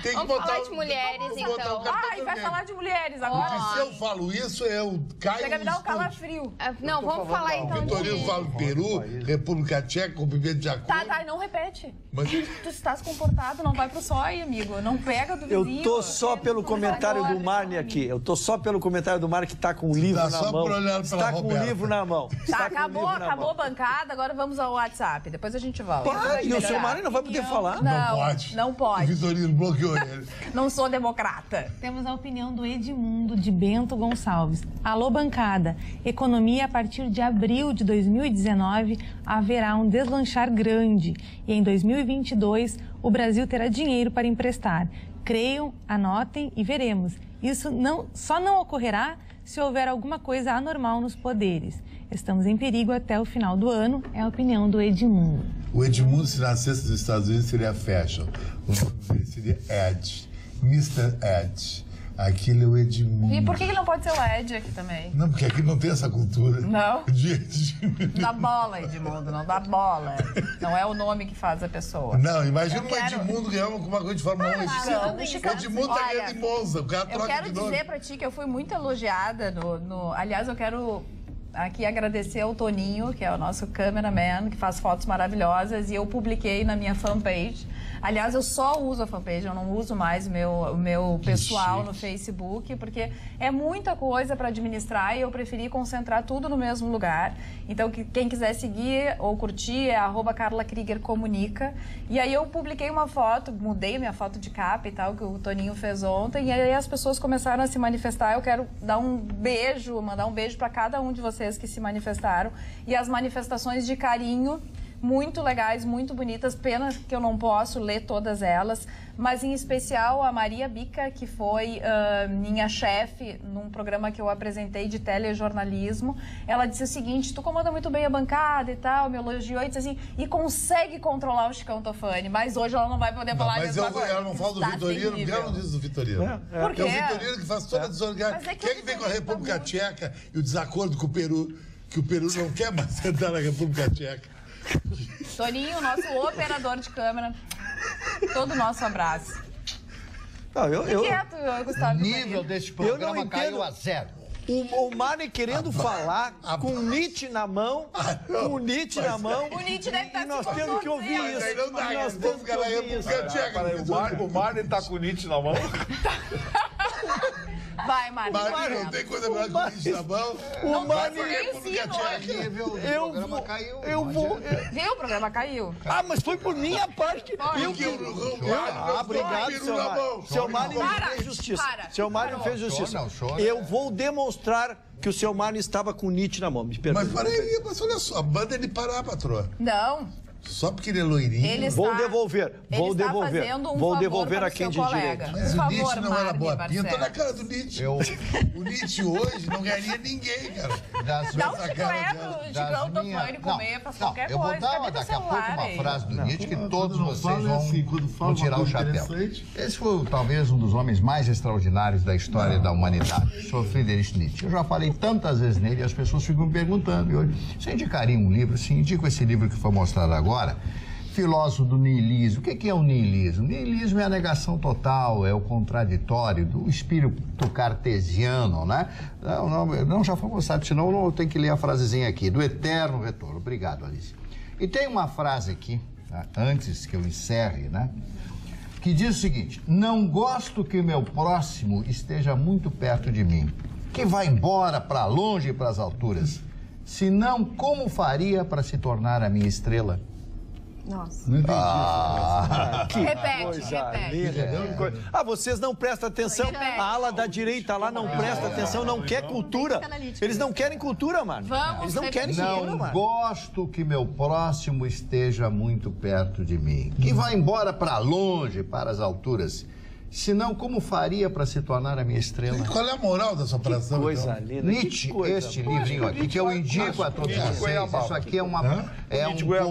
tem que botar... falar de mulheres, então. Vai falar de mulheres agora. Porque se eu falo isso, eu caio... Chega a me dar um calafrio. Não, vamos falar então de... Vitorino fala Peru, República Tcheca, cumprimento de acordo. Tá, não repete. Mas... Tu estás comportado, não vai pro sói, amigo. Não pega do vizinho. Eu tô só pelo comentário do Marne aqui. Eu tô só pelo comentário do Marne que tá com o livro na mão. Está com o livro na mão. Tá, acabou a bancada, agora vamos ao WhatsApp. Depois a gente volta. E o seu Marne não vai poder falar? Não pode. O Vitorino bloqueou ele. Não sou democrata. Temos a opinião do Edmundo de Bento Gonçalves. Alô, bancada. Economia, a partir de abril de 2019, haverá um deslanchar grande. E em 2022, o Brasil terá dinheiro para emprestar. Creiam, anotem e veremos. Isso só não ocorrerá se houver alguma coisa anormal nos poderes. Estamos em perigo até o final do ano, é a opinião do Edmundo. O Edmundo, se nascesse nos Estados Unidos, seria Fashion. O nome dele seria Ed. Mr. Ed. Aquilo é o Edmundo. E por que ele não pode ser o Ed aqui também? Não, porque aqui não tem essa cultura. Não? Não dá bola, Edmundo, não dá bola. Não é o nome que faz a pessoa. Não, imagina um Edmundo ganhando alguma coisa de Fórmula 1. O Edmundo tá ganhando em Monza, o cara troca de nome. Eu quero dizer pra ti que eu fui muito elogiada Aliás, eu quero... aqui agradecer ao Toninho, que é o nosso cameraman, que faz fotos maravilhosas, e eu publiquei na minha fanpage. Aliás, eu só uso a fanpage, eu não uso mais o meu pessoal no Facebook, porque é muita coisa para administrar e eu preferi concentrar tudo no mesmo lugar. Então, quem quiser seguir ou curtir é @CarlaKriegerComunica. E aí eu publiquei uma foto, mudei minha foto de capa e tal, que o Toninho fez ontem, e aí as pessoas começaram a se manifestar. Eu quero dar mandar um beijo para cada um de vocês que se manifestaram. E as manifestações de carinho, muito legais, muito bonitas. Pena que eu não posso ler todas elas, mas em especial a Maria Bica, que foi minha chefe num programa que eu apresentei de telejornalismo. Ela disse o seguinte: tu comanda muito bem a bancada e tal, me elogiou e disse assim, e consegue controlar o Chicão Tofani, mas hoje ela não vai poder falar disso. Mas ela não fala do Vitorino, porque ela não diz do Vitorino. Por quê? É o Vitorino que faz toda a desorganização. Quem é que vem com a República Tcheca e o desacordo com o Peru, que o Peru não quer mais entrar na República Tcheca? Toninho, nosso operador de câmera, todo o nosso abraço. Quieto, Gustavo. O nível desse programa caiu a 0. O Marne querendo falar com o Nietzsche na mão, O Nietzsche deve estar e nós temos que ouvir isso. Nós temos que ouvir isso. O Marne tá com o Nietzsche na mão? Vai, Mário. Mário, não tem coisa melhor que o Nietzsche na mão. O Mário... Eu vou... Viu? O programa caiu. Ah, mas foi por minha parte. Obrigado, seu Mário. Seu Mário me fez justiça. Seu Mário me fez justiça. Eu vou demonstrar que o seu Mário estava com o Nietzsche na mão. Me perdoe. Mas peraí, mas olha só, a banda ele parar, patroa. Não. Só porque ele é loirinho. Vou devolver. Vou devolver. Vou devolver a quem de direito. Mas o Nietzsche não era boa pinta na cara do Nietzsche. O Nietzsche hoje não ganharia ninguém, cara. Dá um chiclete de Grandofone comer, faz qualquer coisa. Eu vou dar daqui a pouco uma frase do Nietzsche que todos vocês vão tirar o chapéu. Esse foi talvez um dos homens mais extraordinários da história da humanidade, Sr. Friedrich Nietzsche. Eu já falei tantas vezes nele e as pessoas ficam me perguntando. E hoje, você indicaria um livro? Sim, indico esse livro que foi mostrado agora. Filósofo do niilismo. O que é o niilismo? O niilismo é a negação total, é o contraditório do espírito cartesiano, né? Não já foi mostrado, senão eu tenho que ler a frasezinha aqui, do eterno retorno. Obrigado, Alice. E tem uma frase aqui, tá? Antes que eu encerre, né? Que diz o seguinte: não gosto que o meu próximo esteja muito perto de mim, que vá embora para longe e para as alturas. Senão, como faria para se tornar a minha estrela? Nossa. Não entendi Repete. Ah, vocês não prestam atenção. A ala da direita lá não presta atenção, não quer cultura. Eles não querem cultura, mano. Eles não querem cultura, Não mano. gosto que meu próximo esteja muito perto de mim, que vá embora para longe, para as alturas. Senão, como faria para se tornar a minha estrela? E qual é a moral dessa operação? Coisa linda. Nietzsche, este livrinho aqui, que eu indico a todos vocês, isso aqui é um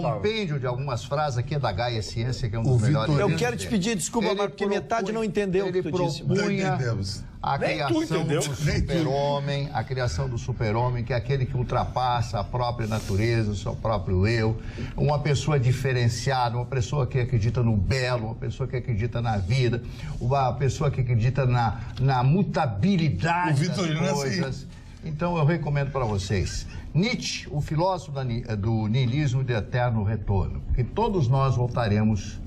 compêndio de algumas frases aqui da Gaia Ciência, que é um dos melhores. Eu quero te pedir desculpa, Marco, porque metade não entendeu o que tu disse. A criação do super-homem, a criação do super-homem, que é aquele que ultrapassa a própria natureza, o seu próprio eu, uma pessoa diferenciada, uma pessoa que acredita no belo, uma pessoa que acredita na vida, uma pessoa que acredita na mutabilidade das coisas. Então eu recomendo para vocês. Nietzsche, o filósofo do niilismo e do eterno retorno, que todos nós voltaremos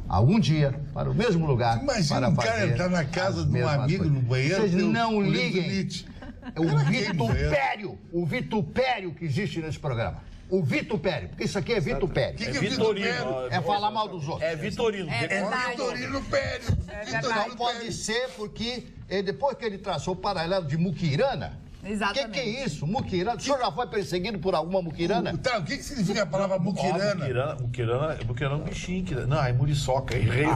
algum dia para o mesmo lugar. Imagina para um cara entrar na casa de um amigo no banheiro. Vocês não liguem. O vitupério que existe nesse programa. O vitupério, porque isso aqui é vitupério. O que é Vitorino? É falar mal dos outros. É Vitorino. É Vitorino Pério. Não pode ser porque depois que ele traçou o paralelo de muquirana. Exatamente. O que é isso? Muquirana? O senhor já foi perseguido por alguma muquirana? Tá, o que significa a palavra muquirana? Muquirana é um bichinho que... Não, é muriçoca, é rei.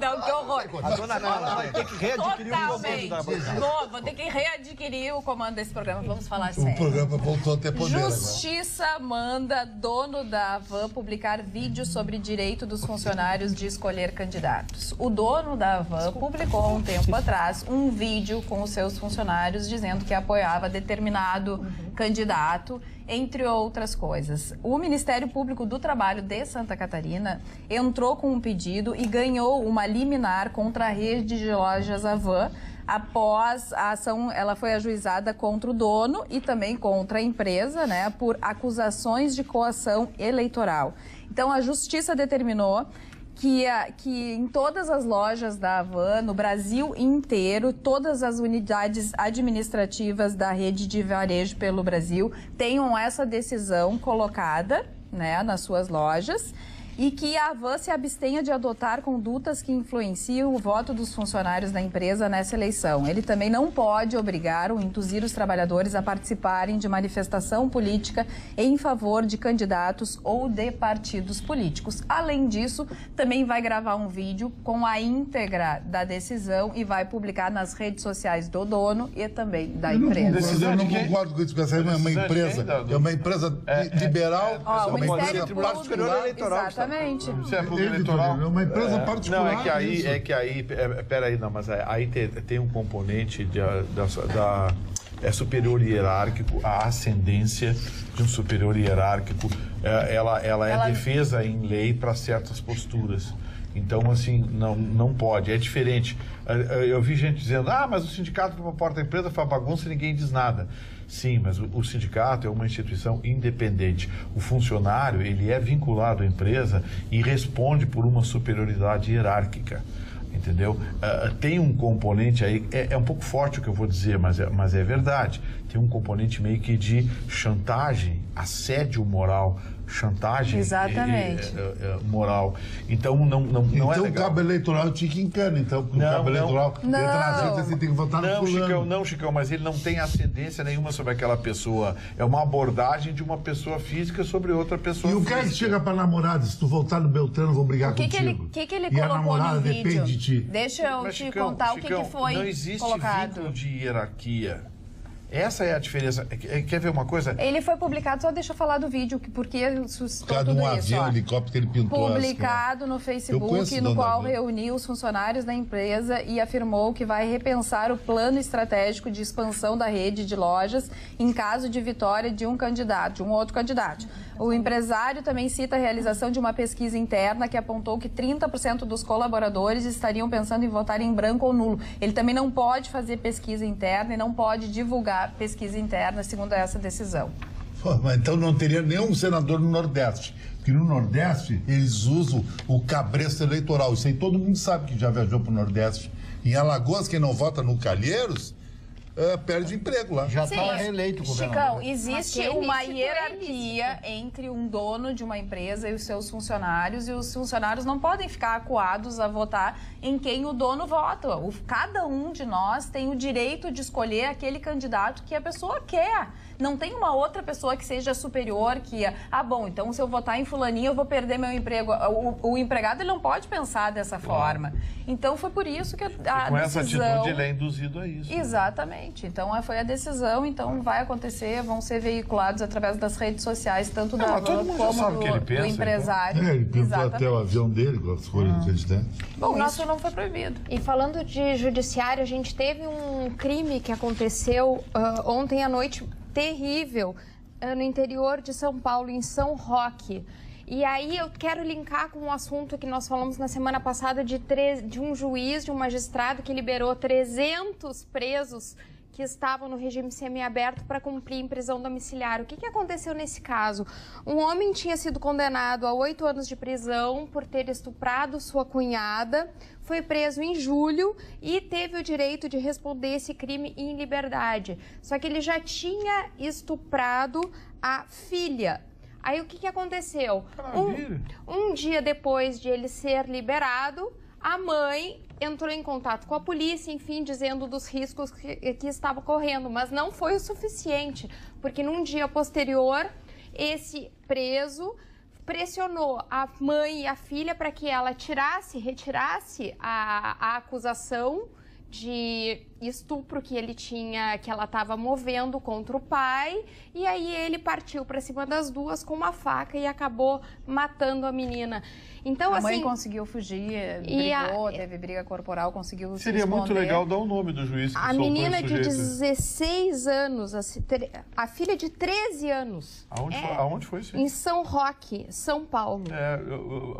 Não, que horror. A dona Carla vai ter que readquirir o comando da bancada. Vou ter que readquirir o comando desse programa. Vamos falar sério. O programa voltou a ter poder agora. Justiça manda dono da Havan publicar vídeo sobre direito dos funcionários de escolher candidatos. O dono da Havan publicou há um tempo atrás um vídeo com os seus funcionários dizendo que apoiava determinado candidato, entre outras coisas. O Ministério Público do Trabalho de Santa Catarina entrou com um pedido e ganhou uma liminar contra a rede de lojas Havan. Após a ação, ela foi ajuizada contra o dono e também contra a empresa, né, por acusações de coação eleitoral. Então, a Justiça determinou que em todas as lojas da Havan, no Brasil inteiro, todas as unidades administrativas da rede de varejo pelo Brasil tenham essa decisão colocada, né, nas suas lojas, e que a Havan se abstenha de adotar condutas que influenciam o voto dos funcionários da empresa nessa eleição. Ele também não pode obrigar ou induzir os trabalhadores a participarem de manifestação política em favor de candidatos ou de partidos políticos. Além disso, também vai gravar um vídeo com a íntegra da decisão e vai publicar nas redes sociais do dono e também da empresa. Eu não concordo com isso, porque essa é uma empresa. É uma empresa liberal, o Ministério Tribunal Superior Eleitoral. Exatamente. Isso é público eleitoral. É uma empresa particular. Não, peraí, não, mas aí tem um componente superior hierárquico, a ascendência de um superior hierárquico, ela é defesa em lei para certas posturas. Então, assim, não pode, é diferente. Eu vi gente dizendo, mas o sindicato para a porta da empresa faz bagunça e ninguém diz nada. Sim, mas o sindicato é uma instituição independente. O funcionário, ele é vinculado à empresa e responde por uma superioridade hierárquica. entendeu? Tem um componente aí, é um pouco forte o que eu vou dizer, mas é verdade. Tem um componente meio que de chantagem, assédio moral, chantagem moral. Então, não é legal. Então, o cabo eleitoral tinha que encana, então, porque o cabo eleitoral entra na frente, você tem que votar no fulano. Chicão, mas ele não tem ascendência nenhuma sobre aquela pessoa. É uma abordagem de uma pessoa física sobre outra pessoa física. E o cara que chega pra namorada, se tu voltar no Beltrano, eu vou brigar contigo. O que ele e colocou a namorada no vídeo? depende de ti. Deixa eu te contar o que foi colocado. Não existe vínculo de hierarquia. Essa é a diferença. Quer ver uma coisa? Ele foi publicado, só deixa eu falar do vídeo, porque suscitou tudo um isso. avião, helicóptero que ele pintou. Publicado no Facebook, no qual reuniu os funcionários da empresa e afirmou que vai repensar o plano estratégico de expansão da rede de lojas em caso de vitória de um candidato, de um outro candidato. O empresário também cita a realização de uma pesquisa interna que apontou que 30% dos colaboradores estariam pensando em votar em branco ou nulo. Ele também não pode fazer pesquisa interna e não pode divulgar pesquisa interna, segundo essa decisão. Pô, mas então não teria nenhum senador no Nordeste. Porque no Nordeste eles usam o cabresto eleitoral. Isso aí todo mundo sabe que já viajou para o Nordeste. Em Alagoas, quem não vota no Calheiros... perde emprego lá. Já está reeleito o governador. Chicão, existe uma hierarquia entre um dono de uma empresa e os seus funcionários, e os funcionários não podem ficar acuados a votar em quem o dono vota. Cada um de nós tem o direito de escolher aquele candidato que a pessoa quer. Não tem uma outra pessoa que seja superior, que... bom, então se eu votar em fulaninho eu vou perder meu emprego. O empregado ele não pode pensar dessa forma. Então foi por isso que a decisão... Com essa atitude ele é induzido a isso. Exatamente. Então foi a decisão, então vai acontecer, vão ser veiculados através das redes sociais, tanto da Van como do empresário. Então. Ele pintou até o avião dele com as cores do presidente. Bom, o nosso não foi proibido. E falando de judiciário, a gente teve um crime que aconteceu ontem à noite, terrível, no interior de São Paulo, em São Roque. E aí eu quero linkar com um assunto que nós falamos na semana passada de um juiz, de um magistrado que liberou 300 presos que estavam no regime semiaberto para cumprir em prisão domiciliar. O que aconteceu nesse caso? Um homem tinha sido condenado a 8 anos de prisão por ter estuprado sua cunhada, foi preso em julho e teve o direito de responder esse crime em liberdade. Só que ele já tinha estuprado a filha. Aí o que aconteceu? Um dia depois de ele ser liberado, a mãe entrou em contato com a polícia, enfim, dizendo dos riscos que estava correndo, mas não foi o suficiente, porque num dia posterior, esse preso pressionou a mãe e a filha para que ela retirasse a acusação de estupro que ela estava movendo contra o pai, e aí ele partiu para cima das duas com uma faca e acabou matando a menina. Então, a mãe conseguiu fugir, brigou, teve briga corporal, conseguiu se esconder. Seria muito legal dar o nome do juiz que a menina de 16 anos, a filha de 13 anos. Aonde foi isso? Em São Roque, São Paulo.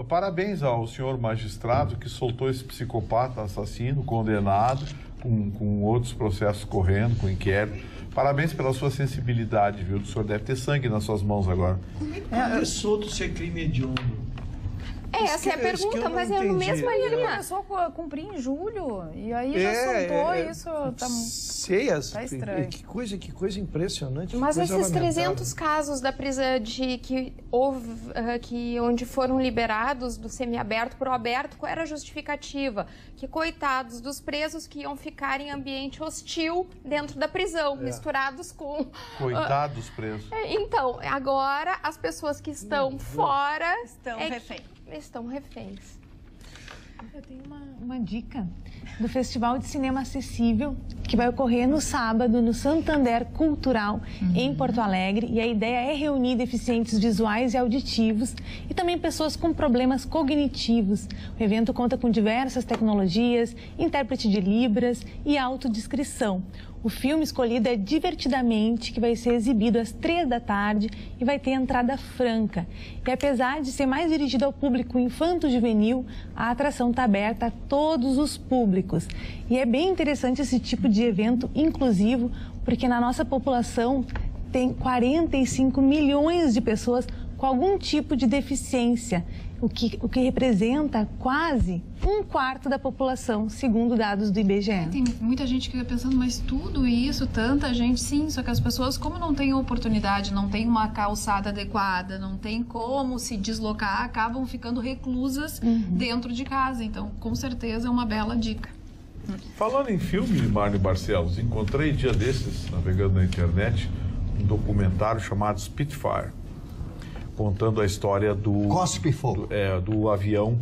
Parabéns ao senhor magistrado que soltou esse psicopata assassino, condenado, com outros processos correndo, com inquérito. Parabéns pela sua sensibilidade, viu? O senhor deve ter sangue nas suas mãos agora. É solto ser crime hediondo. Essa é a pergunta, mas é no mesmo linha. Ele começou a cumprir em julho, e aí já soltou isso. Tá estranho. Que coisa impressionante. Mas esses 300 casos da prisão onde foram liberados do semiaberto para o aberto, qual era a justificativa? Que coitados dos presos que iam ficar em ambiente hostil dentro da prisão, misturados com... Coitados presos. Então, agora as pessoas que estão fora... Estão reféns. Eu tenho uma dica do Festival de Cinema Acessível, que vai ocorrer no sábado, no Santander Cultural, em Porto Alegre. E a ideia é reunir deficientes visuais e auditivos e também pessoas com problemas cognitivos. O evento conta com diversas tecnologias, intérprete de Libras e autodescrição. O filme escolhido é Divertidamente, que vai ser exibido às 3 da tarde e vai ter entrada franca. E apesar de ser mais dirigido ao público infanto-juvenil, a atração está aberta a todos os públicos. E é bem interessante esse tipo de evento inclusivo, porque na nossa população tem 45 milhões de pessoas com com algum tipo de deficiência, o que representa quase 1/4 da população, segundo dados do IBGE. Tem muita gente que fica pensando, mas tudo isso, tanta gente, sim, só que as pessoas, como não têm oportunidade, não tem uma calçada adequada, não tem como se deslocar, acabam ficando reclusas dentro de casa. Então, com certeza, é uma bela dica. Falando em filme, Marne Barcelos, encontrei dia desses, navegando na internet, um documentário chamado Spitfire, contando a história do... Cospe fogo. Do avião,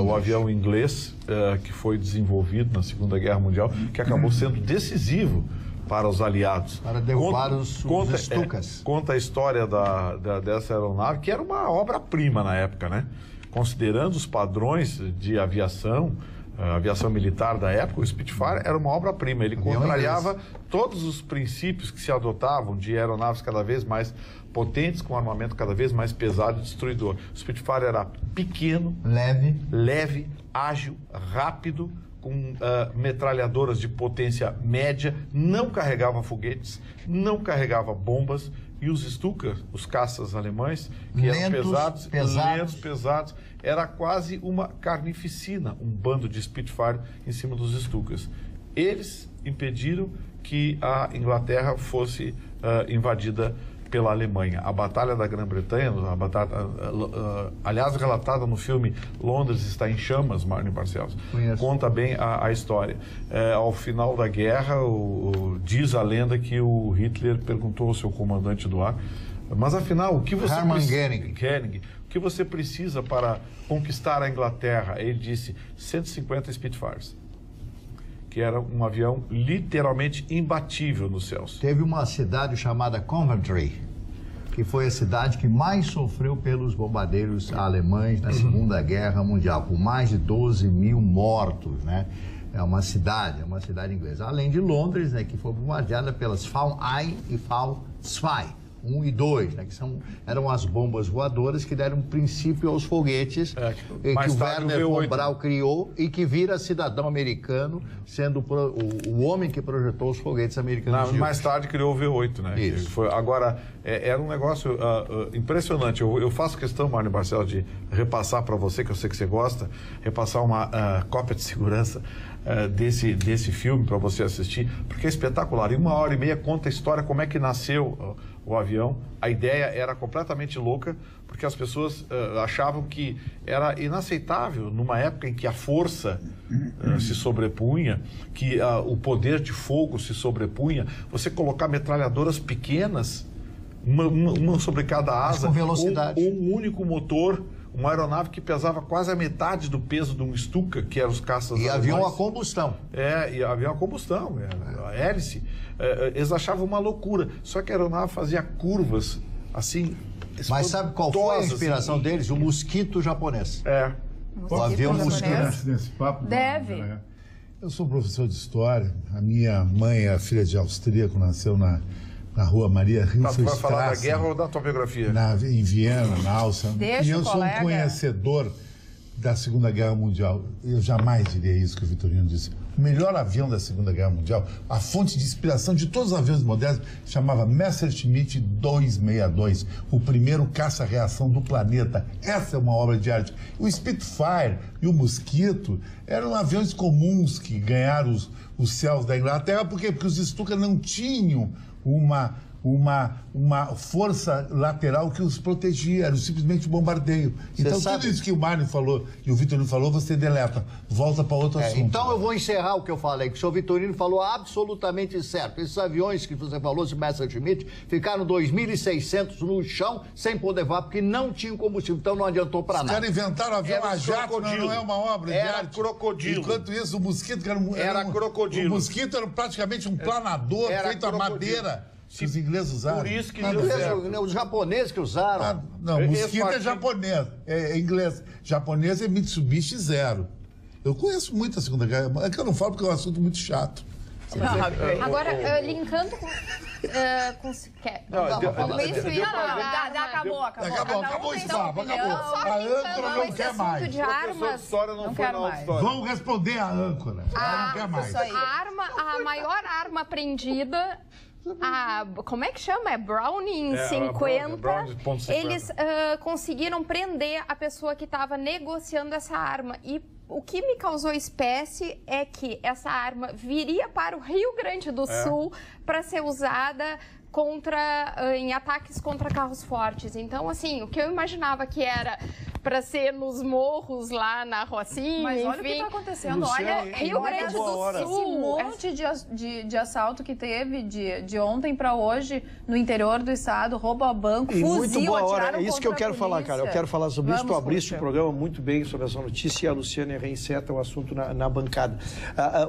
o avião inglês, que foi desenvolvido na Segunda Guerra Mundial, que acabou sendo decisivo para os aliados. Para derrubar os Stukas. Conta a história dessa aeronave, que era uma obra-prima na época, né? Considerando os padrões de aviação, a aviação militar da época, o Spitfire era uma obra-prima. Ele contrariava todos os princípios que se adotavam de aeronaves cada vez mais potentes, com armamento cada vez mais pesado e destruidor. O Spitfire era pequeno, leve, ágil, rápido, com metralhadoras de potência média, não carregava foguetes, não carregava bombas, e os Stuka, os caças alemães, que eram pesados, era quase uma carnificina, um bando de Spitfire em cima dos Stukas. Eles impediram que a Inglaterra fosse invadida pela Alemanha. A Batalha da Grã-Bretanha, aliás, relatada no filme Londres está em chamas, Marne Barcelos, conta bem a história. Ao final da guerra, diz a lenda que o Hitler perguntou ao seu comandante do ar, mas afinal, o que você o que você precisa para conquistar a Inglaterra? Ele disse 150 Spitfires, que era um avião literalmente imbatível nos céus. Teve uma cidade chamada Coventry, que foi a cidade que mais sofreu pelos bombardeiros alemães na Segunda Guerra Mundial, com mais de 12 mil mortos, né? É uma cidade inglesa. Além de Londres, né, que foi bombardeada pelas Fall 1 e Fall 2. 1 e 2, né, que eram as bombas voadoras que deram princípio aos foguetes que o Werner von Braun criou e que vira cidadão americano, sendo o homem que projetou os foguetes americanos. Mais tarde criou o V8, né? Isso. Agora, era um negócio impressionante. Eu faço questão, Marne Barcelos, de repassar para você, que eu sei que você gosta, repassar uma cópia de segurança desse filme para você assistir, porque é espetacular. Em 1h30 conta a história, como é que nasceu o avião. A ideia era completamente louca, porque as pessoas achavam que era inaceitável, numa época em que a força se sobrepunha, que o poder de fogo se sobrepunha, você colocar metralhadoras pequenas, uma sobre cada asa, com velocidade, um único motor, uma aeronave que pesava quase a metade do peso de um Stuka, que eram os caças alemães. Avião a combustão. E avião a combustão, a hélice. Eles achavam uma loucura. Só que a aeronave fazia curvas, assim... Mas sabe qual foi a inspiração deles? O mosquito japonês. O avião mosquito. Nesse papo? Deve. Eu sou professor de história. A minha mãe é filha de austríaco, nasceu na rua Maria Rilfestrasse. Tu vai falar da guerra ou da tua biografia? Em Viena, na Áustria. E eu sou um conhecedor da Segunda Guerra Mundial. Eu jamais diria isso que o Vitorino disse. O melhor avião da Segunda Guerra Mundial, a fonte de inspiração de todos os aviões modernos, chamava Messerschmitt 262, o primeiro caça-reação do planeta. Essa é uma obra de arte. O Spitfire e o Mosquito eram aviões comuns que ganharam os céus da Inglaterra. Por quê? Porque os Stuka não tinham uma força lateral que os protegia, era simplesmente bombardeio. Então, tudo isso que o Marne falou e o Vitorino falou, você deleta, volta para outro assunto. Então, eu vou encerrar o que eu falei, que o senhor Vitorino falou absolutamente certo. Esses aviões que você falou, esse Messerschmitt, ficaram 2.600 no chão, sem poder voar, porque não tinham combustível, então não adiantou para nada. Os caras inventaram avião a jato, não é uma obra de arte. Crocodilo. Enquanto isso, o Mosquito era crocodilo. O Mosquito era praticamente um planador feito a madeira. Que os ingleses usaram. Por isso que os japoneses que usaram. Não, Mosquito é japonês, é inglês. Japonês é Mitsubishi Zero. Eu conheço muito a Segunda Guerra. É que eu não falo porque é um assunto muito chato. Agora, linkando com... Acabou esse papo, acabou. A âncora não quer mais. De armas, não quer mais. Vamos responder a âncora. Ela não quer mais. A maior arma apreendida como é que chama? É Browning 50. Browning 50. Eles conseguiram prender a pessoa que estava negociando essa arma. E o que me causou espécie é que essa arma viria para o Rio Grande do Sul para ser usada em ataques contra carros fortes. Então, assim, o que eu imaginava que era para ser nos morros lá na Rocinha, mas enfim. olha o que está acontecendo. Olha, Rio Grande do Sul. Esse monte de assalto que teve de ontem para hoje no interior do estado, roubo a banco, e fuzil, muito boa hora. atiraram É isso que eu quero falar, cara. Eu quero falar sobre isso. Tu abriste o programa muito bem sobre essa notícia e a Luciane reinseta o assunto na bancada.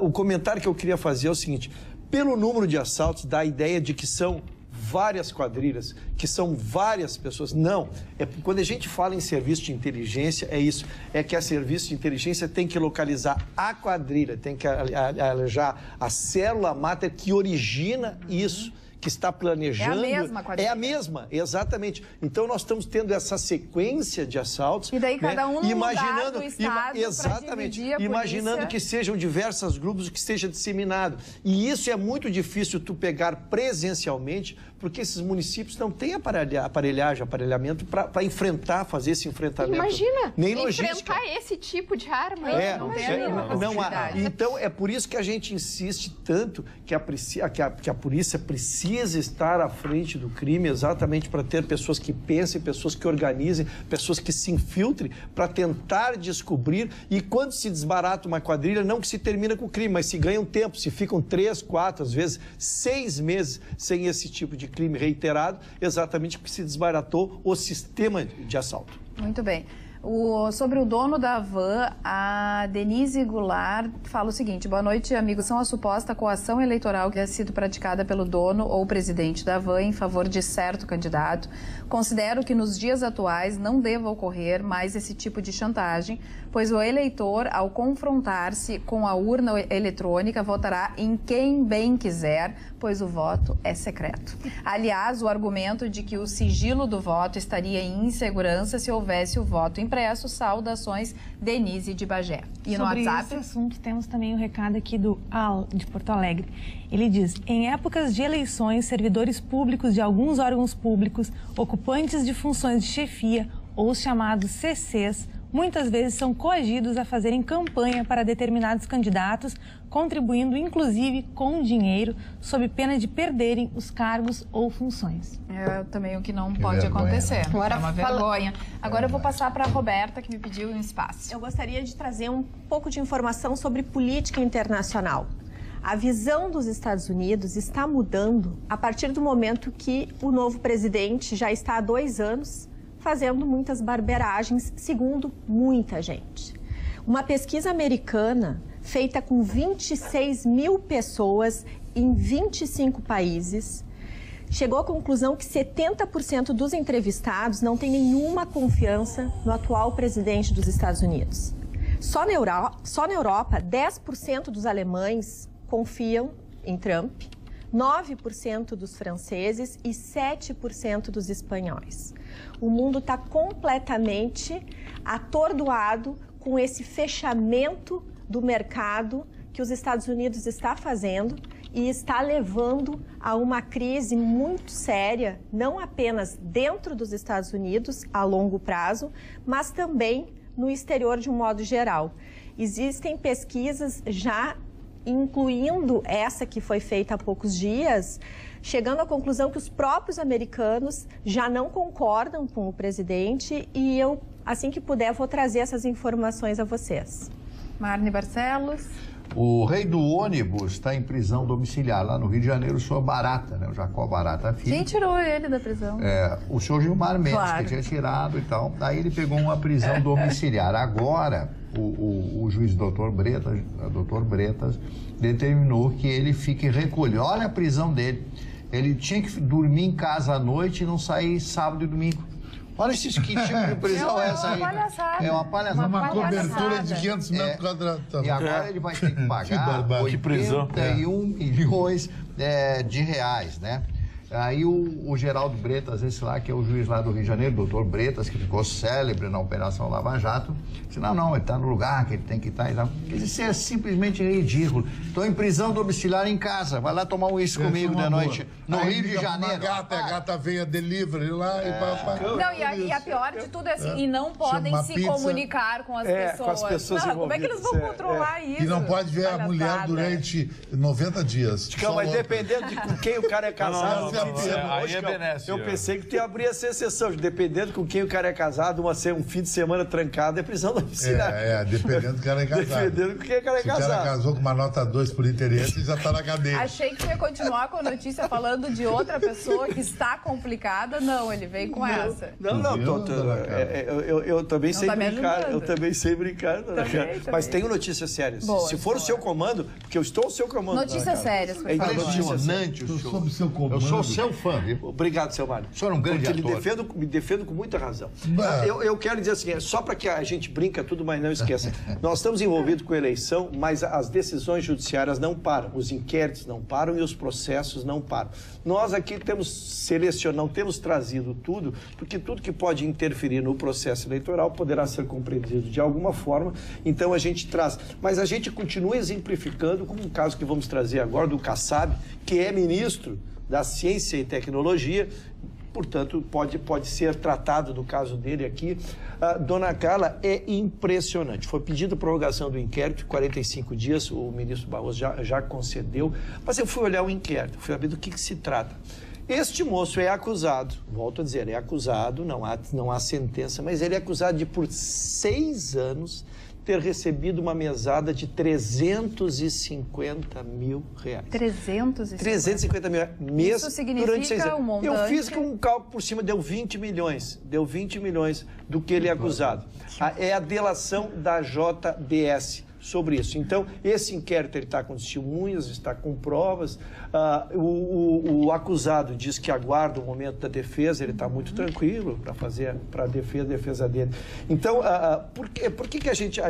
O comentário que eu queria fazer é o seguinte: pelo número de assaltos, dá a ideia de que são várias quadrilhas, que são várias pessoas. Não, quando a gente fala em serviço de inteligência, é isso, é que a serviço de inteligência tem que localizar a quadrilha, tem que alejar a célula máter que origina isso, que está planejando. É a mesma quadrilha. É a mesma, exatamente. Então nós estamos tendo essa sequência de assaltos. E daí cada um no imaginando, lugar do estado exatamente, pra imaginando polícia. que sejam diversos grupos, que esteja disseminado. E isso é muito difícil tu pegar presencialmente, porque esses municípios não têm aparelhamento para enfrentar, fazer esse enfrentamento. Imagina, nem enfrentar logística. esse tipo de arma. Não há. Então, é por isso que a gente insiste tanto que a polícia precisa estar à frente do crime, exatamente para ter pessoas que pensem, pessoas que organizem, pessoas que se infiltrem, para tentar descobrir. E quando se desbarata uma quadrilha, não que se termina com o crime, mas se ganha um tempo, se ficam 3, 4, às vezes 6 meses sem esse tipo de crime reiterado, exatamente porque se desbaratou o sistema de assalto. Muito bem. Sobre o dono da van, a Denise Goulart fala o seguinte: boa noite, amigos. São a suposta coação eleitoral que ha sido praticada pelo dono ou presidente da van em favor de certo candidato. Considero que nos dias atuais não deva ocorrer mais esse tipo de chantagem, pois o eleitor, ao confrontar-se com a urna eletrônica, votará em quem bem quiser, pois o voto é secreto. Aliás, o argumento de que o sigilo do voto estaria em insegurança se houvesse o voto impresso. Saudações, Denise de Bagé. E no Sobre WhatsApp? esse assunto, temos também um recado aqui do Al, de Porto Alegre. Ele diz: em épocas de eleições, servidores públicos de alguns órgãos públicos, ocupantes de funções de chefia ou os chamados CCs, muitas vezes são coagidos a fazerem campanha para determinados candidatos, contribuindo inclusive com dinheiro, sob pena de perderem os cargos ou funções. É também o que não pode acontecer. Agora, é uma vergonha. Agora eu vou passar para a Roberta, que me pediu um espaço. Eu gostaria de trazer um pouco de informação sobre política internacional. A visão dos Estados Unidos está mudando a partir do momento que o novo presidente já está há 2 anos fazendo muitas barberagens, segundo muita gente. Uma pesquisa americana feita com 26 mil pessoas em 25 países chegou à conclusão que 70% dos entrevistados não têm nenhuma confiança no atual presidente dos Estados Unidos. Só na Europa, 10% dos alemães confiam em Trump, 9% dos franceses e 7% dos espanhóis. O mundo está completamente atordoado com esse fechamento do mercado que os Estados Unidos está fazendo e está levando a uma crise muito séria, não apenas dentro dos Estados Unidos a longo prazo, mas também no exterior de um modo geral. Existem pesquisas já, incluindo essa que foi feita há poucos dias, chegando à conclusão que os próprios americanos já não concordam com o presidente, e eu, assim que puder, vou trazer essas informações a vocês. Marne Barcelos. O rei do ônibus está em prisão domiciliar lá no Rio de Janeiro, o senhor Barata, né? O Jacó Barata Filho. Quem tirou ele da prisão? O senhor Gilmar Mendes, Claro. que tinha tirado e tal. Daí ele pegou uma prisão domiciliar. Agora, o juiz Dr. Bretas determinou que ele fique recolhido. Olha a prisão dele. Ele tinha que dormir em casa à noite e não sair sábado e domingo. Olha que tipo de prisão é essa aí. Palhaçada. É uma palhaçada. Uma cobertura de 500 metros quadrados. E agora ele vai ter que pagar barbárie. Que prisão. 81 milhões de reais, né? Aí o Geraldo Bretas, esse lá, que é o juiz lá do Rio de Janeiro, doutor Bretas, que ficou célebre na Operação Lava Jato, disse, não, ele está no lugar que ele tem que estar. Isso é simplesmente ridículo. Estou em prisão domiciliar em casa, vai lá tomar um uísque comigo de noite, no Rio de Janeiro. A gata veio a delivery lá e papá. Não, e a pior de tudo é assim, e não podem se comunicar com as pessoas. Com as pessoas como é que eles vão controlar isso? E não pode ver a mulher durante 90 dias. Mas dependendo de com quem o cara é casado... Aí é benéfico. Eu pensei que tu ia abrir essa exceção. Dependendo com quem o cara é casado, um fim de semana trancado é prisão domiciliar. Dependendo do cara é casado. Dependendo com quem o cara é casado. Se o cara casou com uma nota 2 por interesse, já tá na cadeia. Achei que você ia continuar com a notícia falando de outra pessoa que está complicada. Não, ele veio com essa. Eu também sei brincar. Eu também sei brincar. Mas tenho notícias sérias. Se for o seu comando, porque eu estou no seu comando. Notícias sérias, por favor. Impressionante o show. Eu sou seu fã, viu? Obrigado, seu Mário. O senhor é um grande ator. Me defendo com muita razão. Eu quero dizer assim, só para que a gente brinca tudo, mas não esqueça. Nós estamos envolvidos com a eleição, mas as decisões judiciárias não param, os inquéritos não param e os processos não param. Nós aqui não temos trazido tudo, porque tudo que pode interferir no processo eleitoral poderá ser compreendido de alguma forma, então a gente traz. Mas a gente continua exemplificando, como um caso que vamos trazer agora do Kassab, que é ministro da Ciência e Tecnologia, portanto, pode ser tratado do caso dele aqui. Dona Carla, é impressionante. Foi pedida a prorrogação do inquérito, 45 dias, o ministro Barroso já concedeu, mas eu fui olhar o inquérito, fui saber do que se trata. Este moço é acusado, volto a dizer, é acusado, não há sentença, mas ele é acusado de, por 6 anos, ter recebido uma mesada de 350 mil reais. 350 mil reais mês. Isso significa durante 6 anos. Montante... Eu fiz um cálculo por cima, deu 20 milhões. Deu 20 milhões do que ele é acusado. É a delação da JBS sobre isso. Então, esse inquérito está com testemunhas, está com provas. O acusado diz que aguarda o momento da defesa, ele está muito tranquilo para fazer a defesa dele. Então, por que a gente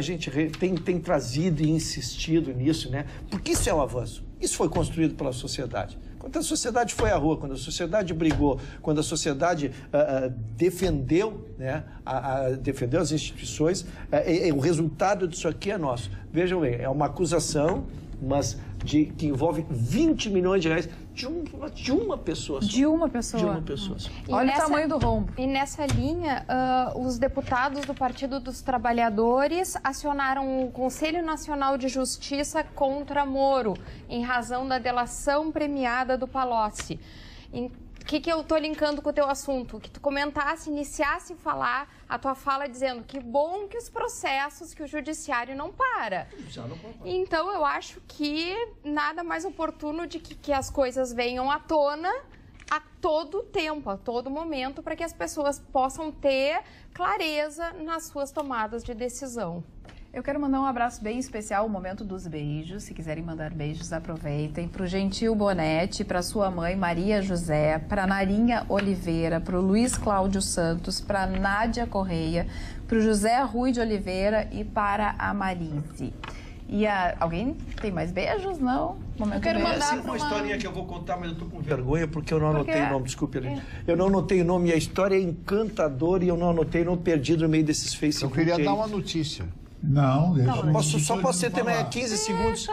tem trazido e insistido nisso, né? Porque isso é um avanço. Isso foi construído pela sociedade. Quando a sociedade foi à rua, quando a sociedade brigou, quando a sociedade defendeu, né, defendeu as instituições, o resultado disso aqui é nosso. Vejam bem, é uma acusação, mas que envolve 20 milhões de reais de uma pessoa só. De uma pessoa só. Olha o tamanho do rombo. E nessa linha, os deputados do Partido dos Trabalhadores acionaram o Conselho Nacional de Justiça contra Moro, em razão da delação premiada do Palocci. O que eu estou linkando com o teu assunto? Que tu comentasse, iniciasse a falar a tua fala dizendo que bom que os processos, que o judiciário não para. Então, eu acho que nada mais oportuno de que as coisas venham à tona a todo tempo, a todo momento, para que as pessoas possam ter clareza nas suas tomadas de decisão. Eu quero mandar um abraço bem especial, o momento dos beijos. Se quiserem mandar beijos, aproveitem. Para o Gentil Bonetti, para sua mãe Maria José, para Narinha Oliveira, para o Luiz Cláudio Santos, para Nádia Correia, para o José Rui de Oliveira e para a Marise. E alguém tem mais beijos? Não? Eu quero mandar uma historinha que eu vou contar, mas eu tô com vergonha porque eu não anotei o nome. Desculpe, Aline. Eu não anotei o nome e a história é encantadora e eu não anotei, não perdi no meio desses Facebook. Eu queria dar uma notícia. Não, só posso ter também 15 segundos.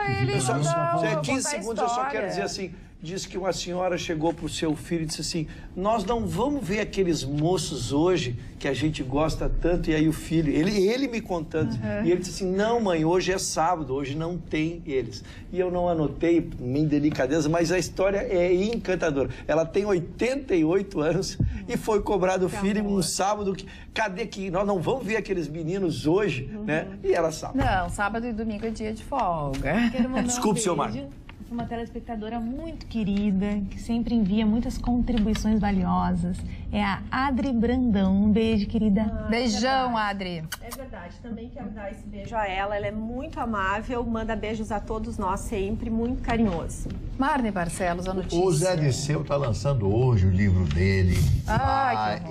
15 segundos eu só quero dizer assim. Diz que uma senhora chegou para o seu filho e disse assim: nós não vamos ver aqueles moços hoje que a gente gosta tanto. E aí o filho, ele me contando, e ele disse assim: não, mãe, hoje é sábado, hoje não tem eles. E eu não anotei, minha delicadeza, mas a história é encantadora. Ela tem 88 anos e foi cobrado o filho um sábado. Cadê que nós não vamos ver aqueles meninos hoje, né? E ela sabe. Não, sábado e domingo é dia de folga. Desculpe, seu Marco. Uma telespectadora muito querida, que sempre envia muitas contribuições valiosas. É a Adri Brandão. Um beijo, querida. Beijão, Adri. É verdade, também quero dar esse beijo a ela. Ela é muito amável, manda beijos a todos nós sempre, muito carinhoso. Marne Barcelos, a notícia. O Zé Disseu está lançando hoje o livro dele.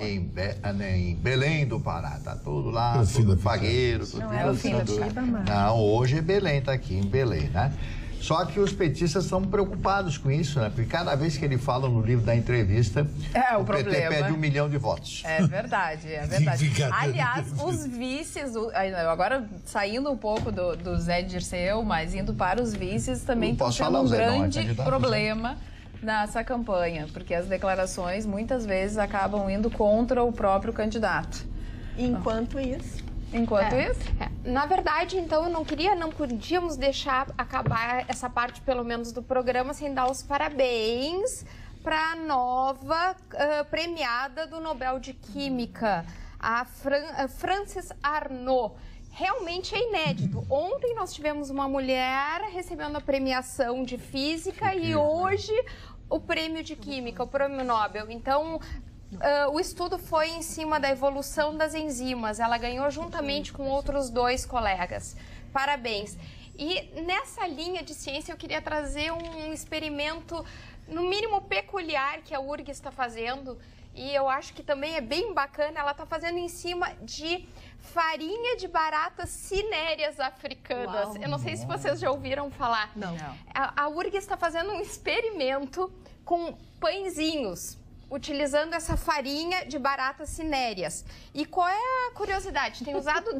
Em Belém do Pará. Tá tudo lá, tudo fagueiro. Tudo não é o fim da Piba, mas... Não, hoje é Belém, tá aqui em Belém, né? Só que os petistas estão preocupados com isso, né? Porque cada vez que ele fala no livro da entrevista, o PT pede 1 milhão de votos. É verdade, é verdade. Aliás, os vices, agora saindo um pouco do Zé Dirceu, mas indo para os vices, também estão sendo um grande problema nessa campanha, porque as declarações muitas vezes acabam indo contra o próprio candidato. Enquanto isso... Na verdade, então, não podíamos deixar acabar essa parte, pelo menos, do programa sem dar os parabéns para a nova premiada do Nobel de Química, a Frances Arnaud. Realmente é inédito. Ontem nós tivemos uma mulher recebendo a premiação de Física e hoje o prêmio de Química, o prêmio Nobel. Então... o estudo foi em cima da evolução das enzimas. Ela ganhou juntamente com outros 2 colegas. Parabéns. E nessa linha de ciência eu queria trazer um experimento, no mínimo peculiar, que a URGS está fazendo. E eu acho que também é bem bacana. Ela está fazendo em cima de farinha de baratas cinérias africanas. Uau, eu não sei se vocês já ouviram falar. Não. A URGS está fazendo um experimento com pãezinhos, utilizando essa farinha de baratas cinéreas. E qual é a curiosidade? Tem usado...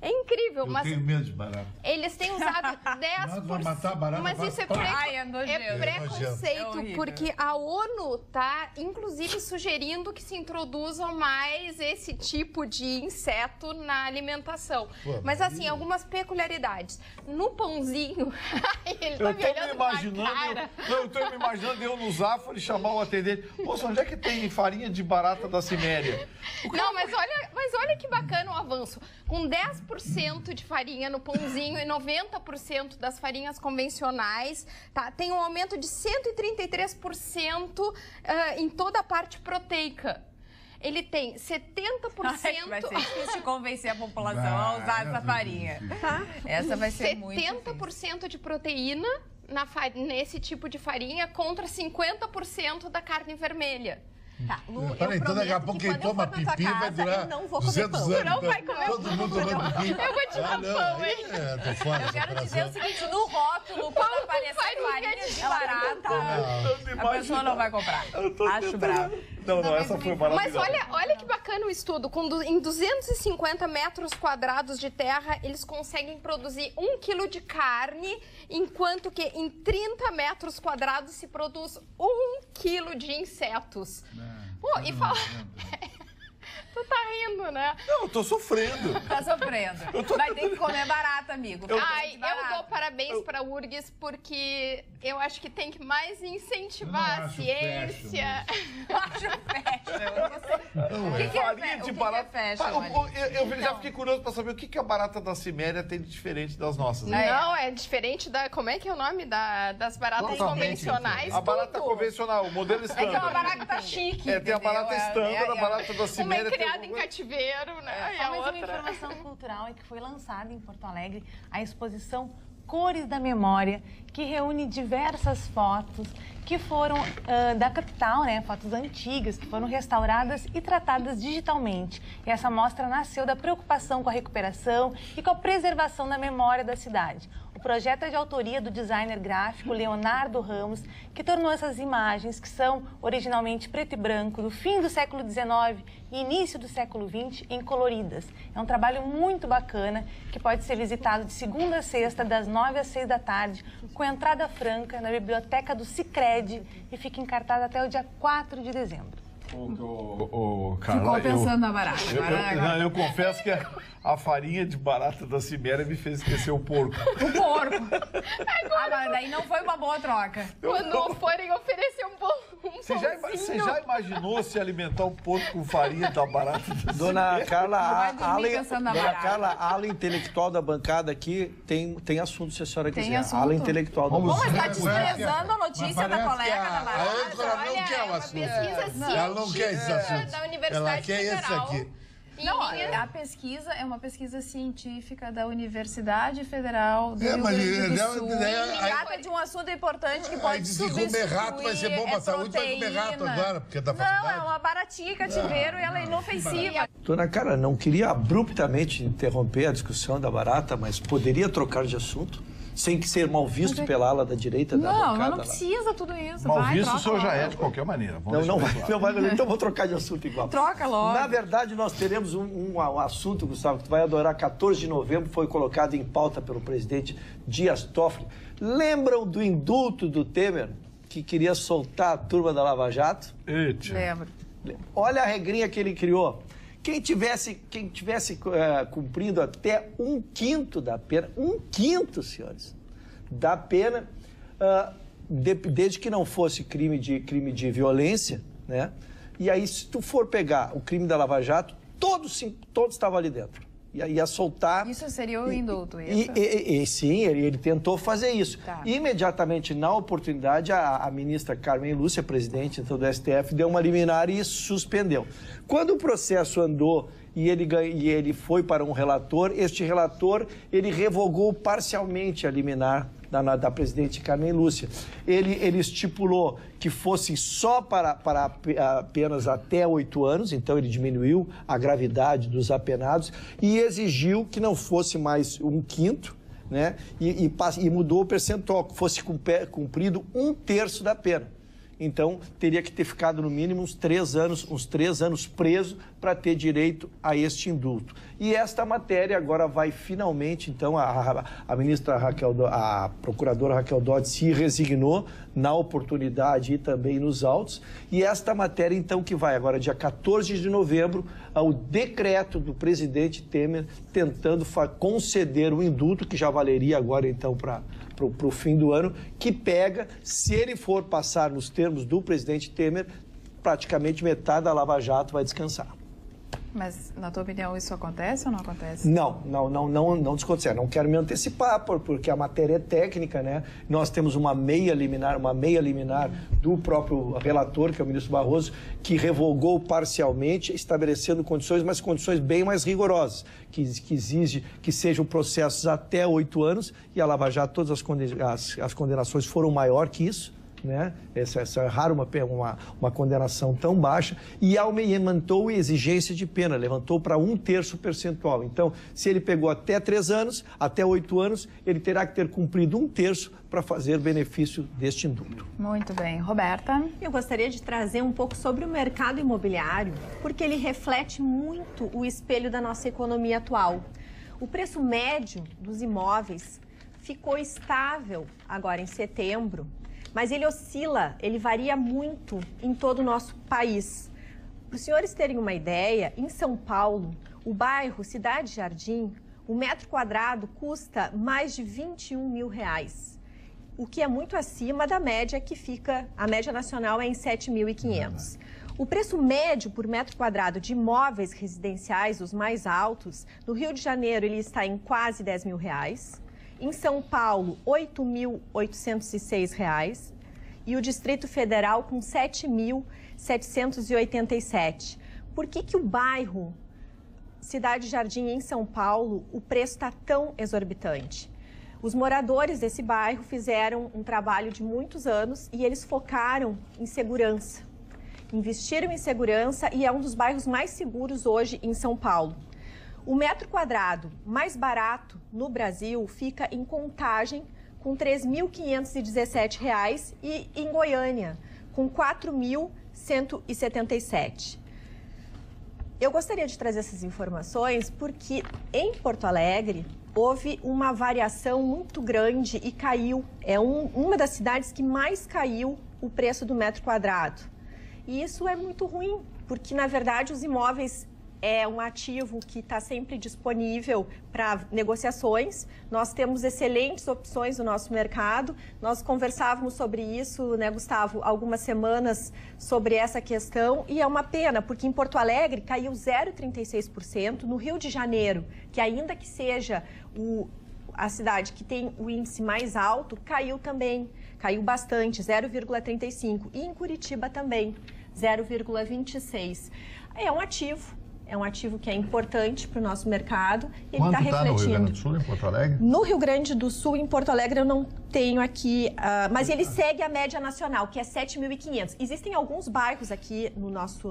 É incrível, mas... Eu tenho medo de barata. Eles têm usado 10%... Vai matar a barata, mas isso é preconceito, porque a ONU está, inclusive, sugerindo que se introduzam mais esse tipo de inseto na alimentação. Pô, mas, assim, algumas peculiaridades. No pãozinho... eu estou me imaginando eu no Zafari e chamar o atendente. Moça, onde é que tem farinha de barata da Ciméria? Não, mas olha que bacana o avanço. Com 10% de farinha no pãozinho e 90% das farinhas convencionais, tá? Tem um aumento de 133% em toda a parte proteica. Ele tem 70%... Vai ser difícil de convencer a população a usar essa farinha. Tá? Essa vai ser muito 70% de proteína nesse tipo de farinha contra 50% da carne vermelha. Tá, Lu, peraí, então daqui a pouco quem toma pipi vai durar 200 anos. Não vai comer todo mundo tomando pipi. Eu vou te dar pão, hein? Tô fora. Eu quero dizer o seguinte, no rótulo, quando aparecer farinha de barata, a pessoa não vai comprar. Acho bravo. Não, essa foi maravilhosa. Mas olha que bacana o estudo. Em 250 metros quadrados de terra, eles conseguem produzir 1 quilo de carne, enquanto que em 30 metros quadrados se produz 1 quilo de insetos. Pô, e fala... Tu tá rindo, né? Não, eu tô sofrendo. Tá sofrendo. Vai ter que comer barata, amigo. Eu dou parabéns pra URGS porque eu acho que tem que mais incentivar a ciência. Acho fashion. O que é farinha de barata? Eu já fiquei curioso pra saber o que a barata da Ciméria tem de diferente das nossas. Não, é diferente da... Como é que é o nome das baratas convencionais? A barata convencional, o modelo standard. É que é uma barata chique. Tem a barata standard, a barata da Ciméria... Criada em cativeiro, né? Só mais uma informação cultural é que foi lançada em Porto Alegre a exposição Cores da Memória, que reúne diversas fotos que foram da capital, né? Fotos antigas, que foram restauradas e tratadas digitalmente. E essa mostra nasceu da preocupação com a recuperação e com a preservação da memória da cidade. O projeto é de autoria do designer gráfico Leonardo Ramos, que tornou essas imagens, que são originalmente preto e branco, do fim do século XIX e início do século XX, em coloridas. É um trabalho muito bacana, que pode ser visitado de segunda a sexta, das 9 às 6 da tarde, com entrada franca na biblioteca do Sicredi e fica encartado até o dia 4 de dezembro. Carla, ficou pensando na barata. Eu confesso que a farinha de barata da Ciméria me fez esquecer o porco. O porco. Mas daí não foi uma boa troca. Quando forem oferecer um pãozinho. Você já imaginou se alimentar um porco com farinha da barata da Ciméria? Dona Carla, a ala intelectual da bancada aqui tem assunto, se a senhora quiser. Assunto? Ala intelectual da bancada. Mas está desprezando a notícia da colega da barata. Ela não quer o assunto. Ela não quer esse assunto. Da Universidade Ela quer Federal. esse aqui. Não, a pesquisa é uma pesquisa científica da Universidade Federal do Rio Grande do Sul. Trata de um assunto importante que pode substituir comer rato vai ser bom pra saúde, vai comer rato agora, porque da faculdade. Não, é uma baratinha cativeiro e ela é inofensiva. Dona Carla, não queria abruptamente interromper a discussão da barata, mas poderia trocar de assunto? sem ser mal visto pela ala da direita da bancada. Não, não precisa tudo isso. Mal vai, visto o senhor já logo. é de qualquer maneira. Não vai, então vou trocar de assunto igual. Troca logo. Na verdade, nós teremos um assunto, Gustavo, que tu vai adorar. 14 de novembro foi colocado em pauta pelo presidente Dias Toffoli. Lembram do indulto do Temer, que queria soltar a turma da Lava Jato? Lembro. Olha a regrinha que ele criou. Quem tivesse cumprindo até 1/5 da pena, 1/5, senhores, da pena, desde que não fosse crime de violência, né? E aí, se tu for pegar o crime da Lava Jato, todos estavam ali dentro. E aí ia soltar... Isso seria o indulto, isso? Sim, ele tentou fazer isso. Tá. Imediatamente, na oportunidade, a ministra Carmen Lúcia, presidente então, do STF, deu uma liminar e suspendeu. Quando o processo andou e ele foi para um relator, este relator ele revogou parcialmente a liminar da presidente Carmen Lúcia. Ele estipulou que fosse só para apenas até 8 anos, então ele diminuiu a gravidade dos apenados e exigiu que não fosse mais 1/5, né? E mudou o percentual, que fosse cumprido 1/3 da pena. Então, teria que ter ficado no mínimo uns 3 anos preso para ter direito a este indulto. E esta matéria agora vai finalmente, então, a ministra a procuradora Raquel Dodge se resignou na oportunidade e também nos autos. E esta matéria, então, que vai agora, dia 14 de novembro, ao decreto do presidente Temer tentando conceder o indulto, que já valeria agora, então, para o fim do ano, que pega, se ele for passar nos termos do presidente Temer, praticamente metade da Lava Jato vai descansar. Mas, na tua opinião, isso acontece ou não acontece? Não desconsidero. Não quero me antecipar, porque a matéria é técnica, né? Nós temos uma meia liminar do próprio relator, que é o ministro Barroso, que revogou parcialmente, estabelecendo condições, mas condições bem mais rigorosas, que exige que sejam processos até 8 anos, e a Lava Jato, todas as condenações foram maior que isso. Né? É raro uma condenação tão baixa, e aumentou a exigência de pena, levantou para 1/3 percentual. Então, se ele pegou até 3 anos, até 8 anos, ele terá que ter cumprido 1/3 para fazer benefício deste indulto. Muito bem. Roberta? Eu gostaria de trazer um pouco sobre o mercado imobiliário, porque ele reflete muito o espelho da nossa economia atual. O preço médio dos imóveis ficou estável agora em setembro, mas ele oscila, ele varia muito em todo o nosso país. Para os senhores terem uma ideia, em São Paulo, o bairro Cidade Jardim, o metro quadrado custa mais de R$21 mil, o que é muito acima da média a média nacional é em 7.500. O preço médio por metro quadrado de imóveis residenciais, os mais altos, no Rio de Janeiro ele está em quase R$10 mil. Em São Paulo, R$ 8.806 e o Distrito Federal com R$ 7.787. Por que o bairro Cidade Jardim em São Paulo, o preço está tão exorbitante? Os moradores desse bairro fizeram um trabalho de muitos anos e eles focaram em segurança. Investiram em segurança e é um dos bairros mais seguros hoje em São Paulo. O metro quadrado mais barato no Brasil fica em Contagem, com R$ 3.517 e em Goiânia, com R$ 4.177. Eu gostaria de trazer essas informações porque em Porto Alegre houve uma variação muito grande e caiu. É uma das cidades que mais caiu o preço do metro quadrado. E isso é muito ruim, porque na verdade os imóveis é um ativo que está sempre disponível para negociações. Nós temos excelentes opções no nosso mercado. Nós conversávamos sobre isso, né, Gustavo, algumas semanas sobre essa questão. E é uma pena, porque em Porto Alegre caiu 0,36%. No Rio de Janeiro, que ainda que seja a cidade que tem o índice mais alto, caiu também. Caiu bastante, 0,35%. E em Curitiba também, 0,26%. É um ativo. é um ativo que é importante para o nosso mercado. E ele Quanto está está no Rio Grande refletindo. do Sul, em Porto Alegre? No Rio Grande do Sul, em Porto Alegre, eu não tenho aqui, mas ele segue a média nacional, que é 7.500. Existem alguns bairros aqui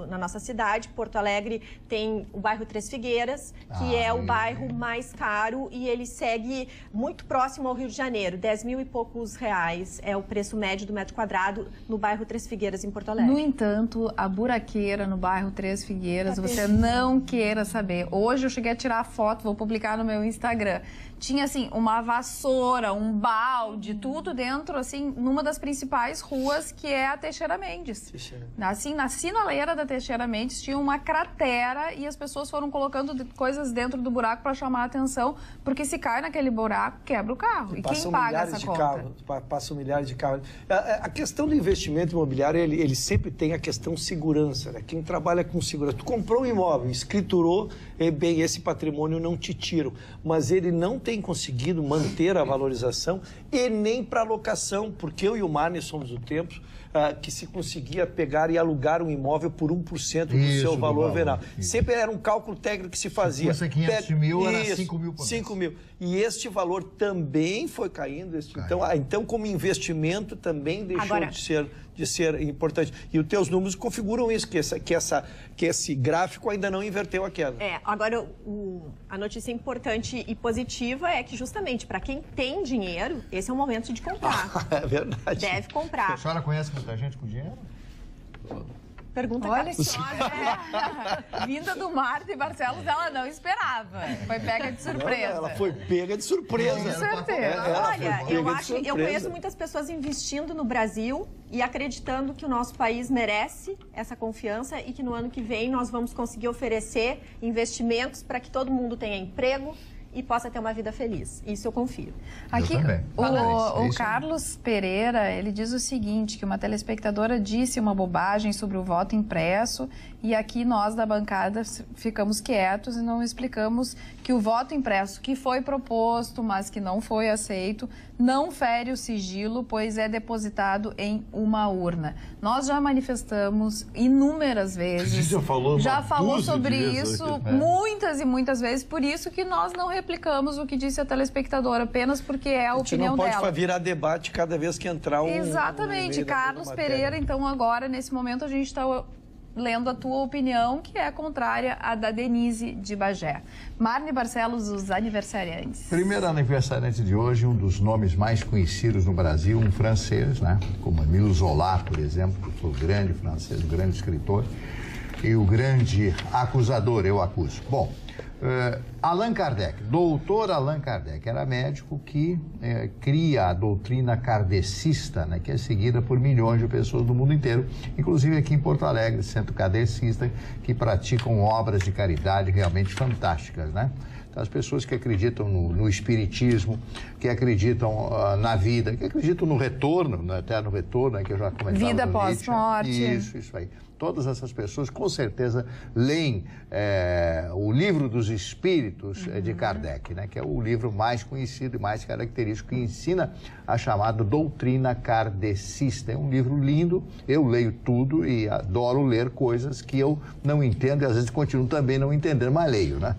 na nossa cidade. Porto Alegre tem o bairro Três Figueiras, que é o bairro mais caro, e ele segue muito próximo ao Rio de Janeiro. 10.000 e poucos reais é o preço médio do metro quadrado no bairro Três Figueiras, em Porto Alegre. No entanto, a buraqueira no bairro Três Figueiras, você não queira saber. Hoje eu cheguei a tirar a foto, vou publicar no meu Instagram. Tinha, assim, uma vassoura, um balde, tudo dentro, assim, numa das principais ruas, que é a Teixeira Mendes. Assim, na sinaleira da Teixeira Mendes tinha uma cratera e as pessoas foram colocando coisas dentro do buraco para chamar a atenção, porque se cai naquele buraco, quebra o carro. E quem paga essa conta? Passam milhares de carros. A questão do investimento imobiliário, ele sempre tem a questão segurança, né? Quem trabalha com segurança. Tu comprou um imóvel, escriturou, bem, esse patrimônio não te tiram, mas ele não tem conseguido manter a valorização e nem para locação, porque eu e o Marne somos do tempo que se conseguia pegar e alugar um imóvel por 1% do seu valor venal. Sempre era um cálculo técnico que se fazia. Se fosse 500 mil, era 5 mil por mês. 5 mil. E este valor também foi caindo. Então, como investimento, também deixou de ser importante. E os teus números configuram isso, que esse gráfico ainda não inverteu a queda. Agora, a notícia importante e positiva é que, justamente, para quem tem dinheiro, esse é o momento de comprar. É verdade. Deve comprar. A senhora conhece muita gente com dinheiro? Pergunta Olha só, vinda do Marta e Barcelos, ela não esperava. Foi pega de surpresa. Ela foi pega de surpresa. Com certeza. Olha, eu conheço muitas pessoas investindo no Brasil e acreditando que o nosso país merece essa confiança e que no ano que vem nós vamos conseguir oferecer investimentos para que todo mundo tenha emprego e possa ter uma vida feliz. Isso eu confio. Aqui, o Carlos Pereira, ele diz o seguinte, que uma telespectadora disse uma bobagem sobre o voto impresso e aqui nós da bancada ficamos quietos e não explicamos que o voto impresso que foi proposto, mas que não foi aceito, não fere o sigilo, pois é depositado em uma urna. Nós já manifestamos inúmeras vezes. Já falou sobre isso muitas e muitas vezes, por isso que nós não replicamos o que disse a telespectadora, apenas porque é a opinião dela. Não pode virar debate cada vez que entrar um... Exatamente. Carlos Pereira, então agora, nesse momento, a gente está lendo a tua opinião, que é contrária à da Denise de Bagé. Marne Barcelos, os aniversariantes. Primeiro aniversariante de hoje, um dos nomes mais conhecidos no Brasil, um francês, né? Como Émile Zola, por exemplo, que foi o grande francês, o grande escritor, e o grande acusador, eu acuso. Bom, Allan Kardec, doutor Allan Kardec, era médico que cria a doutrina kardecista, né, que é seguida por milhões de pessoas do mundo inteiro, inclusive aqui em Porto Alegre, centro kardecista, que praticam obras de caridade realmente fantásticas, né? Então, as pessoas que acreditam no espiritismo, que acreditam na vida, que acreditam no retorno, no eterno retorno, que eu já comentava. Vida após morte. Isso aí. Todas essas pessoas, com certeza, leem o Livro dos Espíritos de Kardec, né? Que é o livro mais conhecido e mais característico, que ensina a chamada doutrina kardecista. É um livro lindo, eu leio tudo e adoro ler coisas que eu não entendo e às vezes continuo também não entendendo, mas leio, né?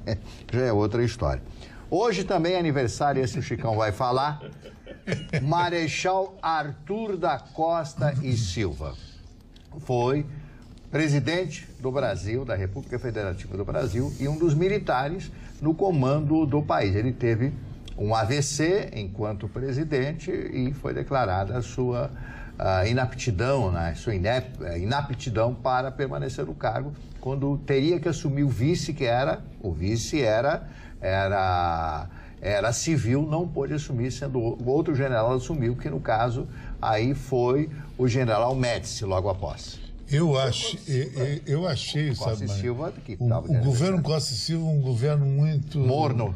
Já é outra história. Hoje também é aniversário, esse o Chicão vai falar, Marechal Arthur da Costa e Silva. Foi presidente do Brasil, da República Federativa do Brasil, e um dos militares no comando do país. Ele teve um AVC enquanto presidente e foi declarada a sua inaptidão, né? Sua inaptidão para permanecer no cargo, quando teria que assumir o vice, era civil, não pôde assumir, sendo o outro general assumiu, que no caso aí foi o general Médici, logo após. Eu achei, sabe, Silva, o governo Costa e Silva um governo muito... Morno.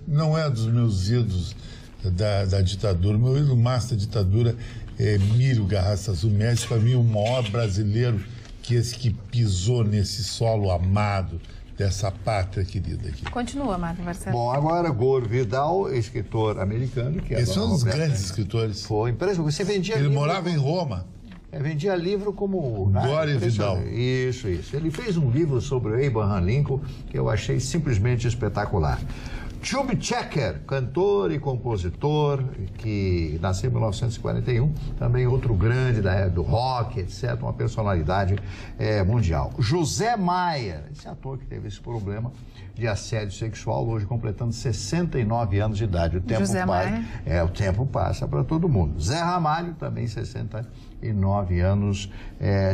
Não é dos meus ídolos da ditadura. Meu ídolo máximo da ditadura é Mírio Garraça Azul Médici, para mim o maior brasileiro que esse que pisou nesse solo amado dessa pátria querida aqui. Continua, Marco Marcelo. Bom, agora Gore Vidal, escritor americano, que esse é um dos grandes escritores. Foi impressionante. Você vendia Ele morava em Roma. Vendia livro como... Glória Vidal. Isso. Ele fez um livro sobre o Abraham Lincoln que eu achei simplesmente espetacular. Chubby Checker, cantor e compositor, que nasceu em 1941, também outro grande da era do rock, etc., uma personalidade mundial. José Maier, esse ator que teve esse problema de assédio sexual, hoje completando 69 anos de idade. O tempo o tempo passa para todo mundo. Zé Ramalho, também 69 anos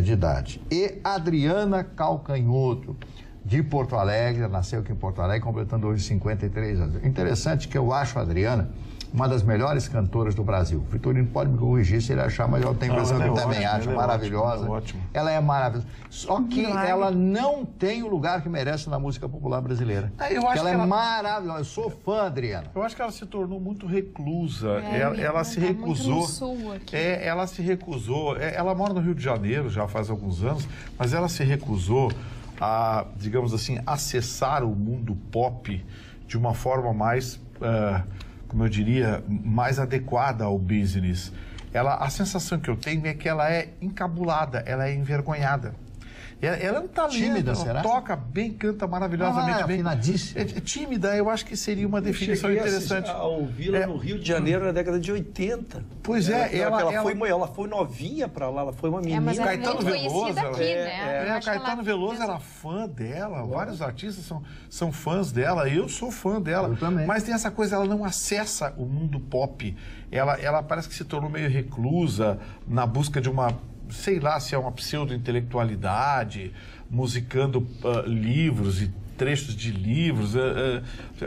de idade. E Adriana Calcanhoto, de Porto Alegre, nasceu aqui em Porto Alegre, completando hoje 53 anos. Interessante que eu acho a Adriana uma das melhores cantoras do Brasil. O Vitorino pode me corrigir se ele achar, mas eu tenho a impressão que eu também acho maravilhosa. Ela é maravilhosa. Só que ela não tem o lugar que merece na música popular brasileira. Ela é maravilhosa. Eu sou fã, Adriana. Eu acho que ela se tornou muito reclusa. Ela se recusou. Ela se recusou. Ela mora no Rio de Janeiro já faz alguns anos, mas ela se recusou a, digamos assim, acessar o mundo pop de uma forma mais, como eu diria, mais adequada ao business. A sensação que eu tenho é que ela é encabulada, ela é envergonhada. Ela é um talento, tímida, ela será? toca bem, canta maravilhosamente bem. Afinadíssima. Tímida, eu acho que seria uma definição interessante. A ouvi-la no Rio de Janeiro na década de 80. Pois ela foi novinha pra lá, ela foi uma menina. Mas Caetano Veloso, aqui, né? Caetano Veloso era fã dela, vários artistas são fãs dela, eu sou fã dela. Eu também. Mas tem essa coisa, ela não acessa o mundo pop. Ela parece que se tornou meio reclusa na busca de uma, sei lá, se é uma pseudo-intelectualidade, musicando livros e trechos de livros.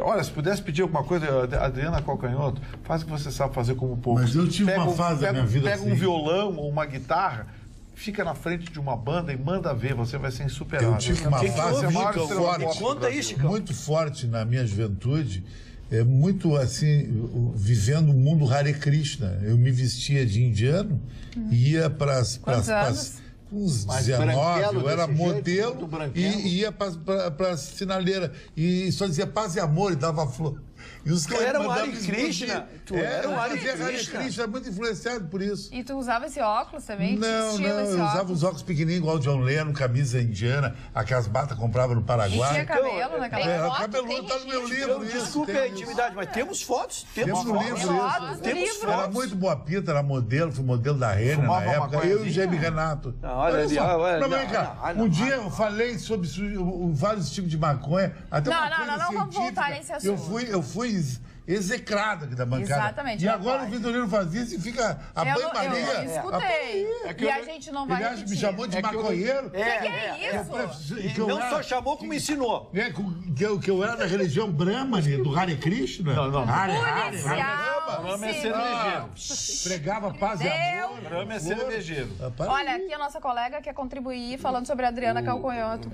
Olha, se pudesse pedir alguma coisa, Adriana Calcanhoto, faz o que você sabe fazer como povo. Mas eu tive uma fase da minha vida Pega um violão ou uma guitarra, fica na frente de uma banda e manda ver, você vai ser insuperável. Eu tive uma fase muito forte, Conta aí, Chicão. muito forte na minha juventude, muito assim, vivendo o mundo Hare Krishna. Eu me vestia de indiano e ia para uns 19, eu era modelo e ia para a sinaleira e só dizia paz e amor e dava flor. E os caras era um Hare Krishna? Tu era um Hare Krishna, muito influenciado por isso. E tu usava esse óculos também? Não, eu usava uns óculos pequenininhos, igual o John Lennon, camisa indiana, aquelas batas comprava no Paraguai. E tinha cabelo naquela cabelo tá no meu livro. Desculpe a intimidade, mas temos fotos. Temos no livro isso. Temos fotos. Era muito boa pinta, era modelo, fui modelo da Renner na época. Eu e o Jaime Renato. Olha ali, vem cá, um dia eu falei sobre vários tipos de maconha, até uma coisa não vamos voltar nesse assunto. Eu fui execrado aqui da bancada. Exatamente. E agora o Vitorino faz isso e fica a banho-maria. Eu escutei. E a gente não vai repetir. Me chamou de maconheiro. Que é isso? Não só chamou, como ensinou. Que eu era da religião Brahmani, do Hare Krishna. Não. Brahma é cervejeiro. Pregava paz e amor. Brahma é cervejeiro. Olha, aqui a nossa colega quer contribuir falando sobre a Adriana Calcanhoto.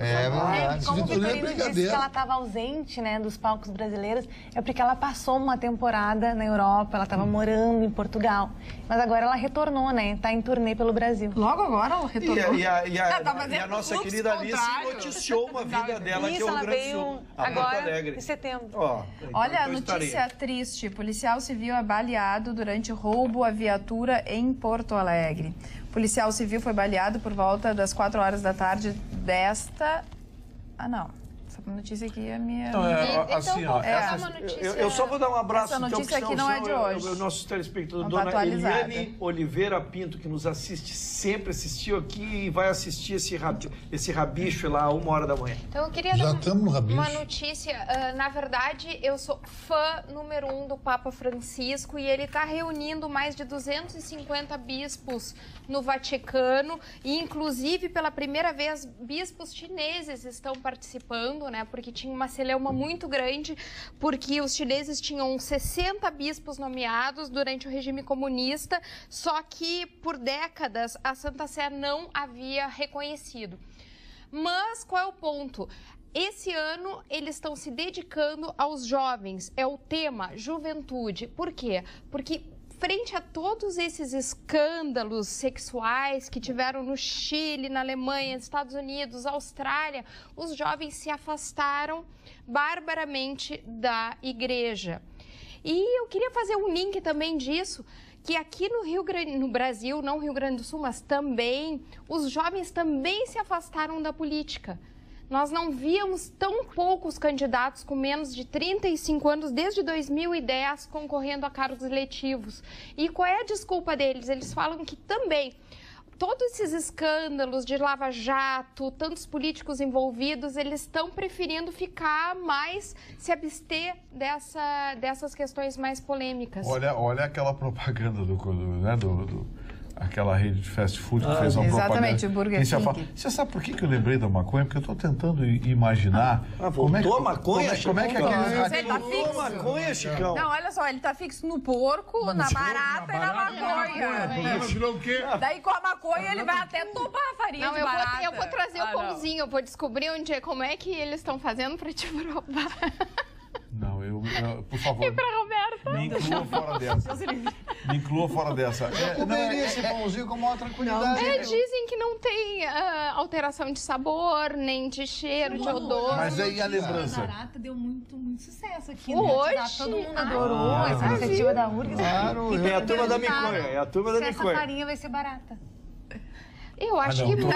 Como o Vitorino Vitorino disse que ela estava ausente, né, dos palcos brasileiros, é porque ela passou uma temporada na Europa, ela estava morando em Portugal. Mas agora ela retornou, né? Está em turnê pelo Brasil. Logo agora ela retornou. E a nossa querida Alice noticiou uma vida dela que é o Grande Sul, a Porto Alegre. Em setembro. Olha a notícia triste. Policial civil é baleado durante roubo à viatura em Porto Alegre. Policial civil foi baleado por volta das 4 horas da tarde desta... Essa notícia aqui é minha... Eu só vou dar um abraço. Essa notícia aqui não é de hoje. O nosso telespectador, dona Eliane Oliveira Pinto, que nos assiste sempre, assistiu aqui e vai assistir esse rabicho lá 1h da manhã. Então eu queria dar uma notícia. Na verdade, eu sou fã número 1 do Papa Francisco e ele está reunindo mais de 250 bispos no Vaticano e, inclusive, pela primeira vez, bispos chineses estão participando, né? Porque tinha uma celeuma muito grande, porque os chineses tinham 60 bispos nomeados durante o regime comunista, só que por décadas a Santa Sé não havia reconhecido. Mas qual é o ponto? Esse ano eles estão se dedicando aos jovens, é o tema juventude. Por quê? Porque frente a todos esses escândalos sexuais que tiveram no Chile, na Alemanha, Estados Unidos, Austrália, os jovens se afastaram barbaramente da igreja. E eu queria fazer um link também disso, que aqui no Brasil, não Rio Grande do Sul, mas também, os jovens também se afastaram da política. Nós não víamos tão poucos candidatos com menos de 35 anos desde 2010 concorrendo a cargos eletivos. E qual é a desculpa deles? Eles falam que também todos esses escândalos de Lava Jato, tantos políticos envolvidos, eles estão preferindo ficar mais, se abster dessas questões mais polêmicas. Olha aquela propaganda aquela rede de fast food que fez uma propaganda. Exatamente, o Burger King. Você sabe por que eu lembrei da maconha? Porque eu estou tentando imaginar... Voltou a maconha, como é que aqueles... Ele tá fixo. maconha, Chicão. Não, olha só, ele tá fixo no porco, na barata e na maconha. Virou o quê? Daí com a maconha ele vai até topar a farinha de barata. Eu vou trazer o pãozinho, eu vou descobrir como é que eles estão fazendo para te provar. Não, por favor. E pra Roberta? Me inclua fora dessa. Me inclua fora dessa. Eu comeria esse pãozinho com maior tranquilidade. Dizem que não tem alteração de sabor, nem de cheiro, de odor. Mas aí a lembrança. A barata deu muito sucesso aqui, Hoje? Todo mundo adorou essa iniciativa da URGS. Claro, É a turma da miconha, é a turma da Se essa miconha. farinha vai ser barata. Eu acho que muito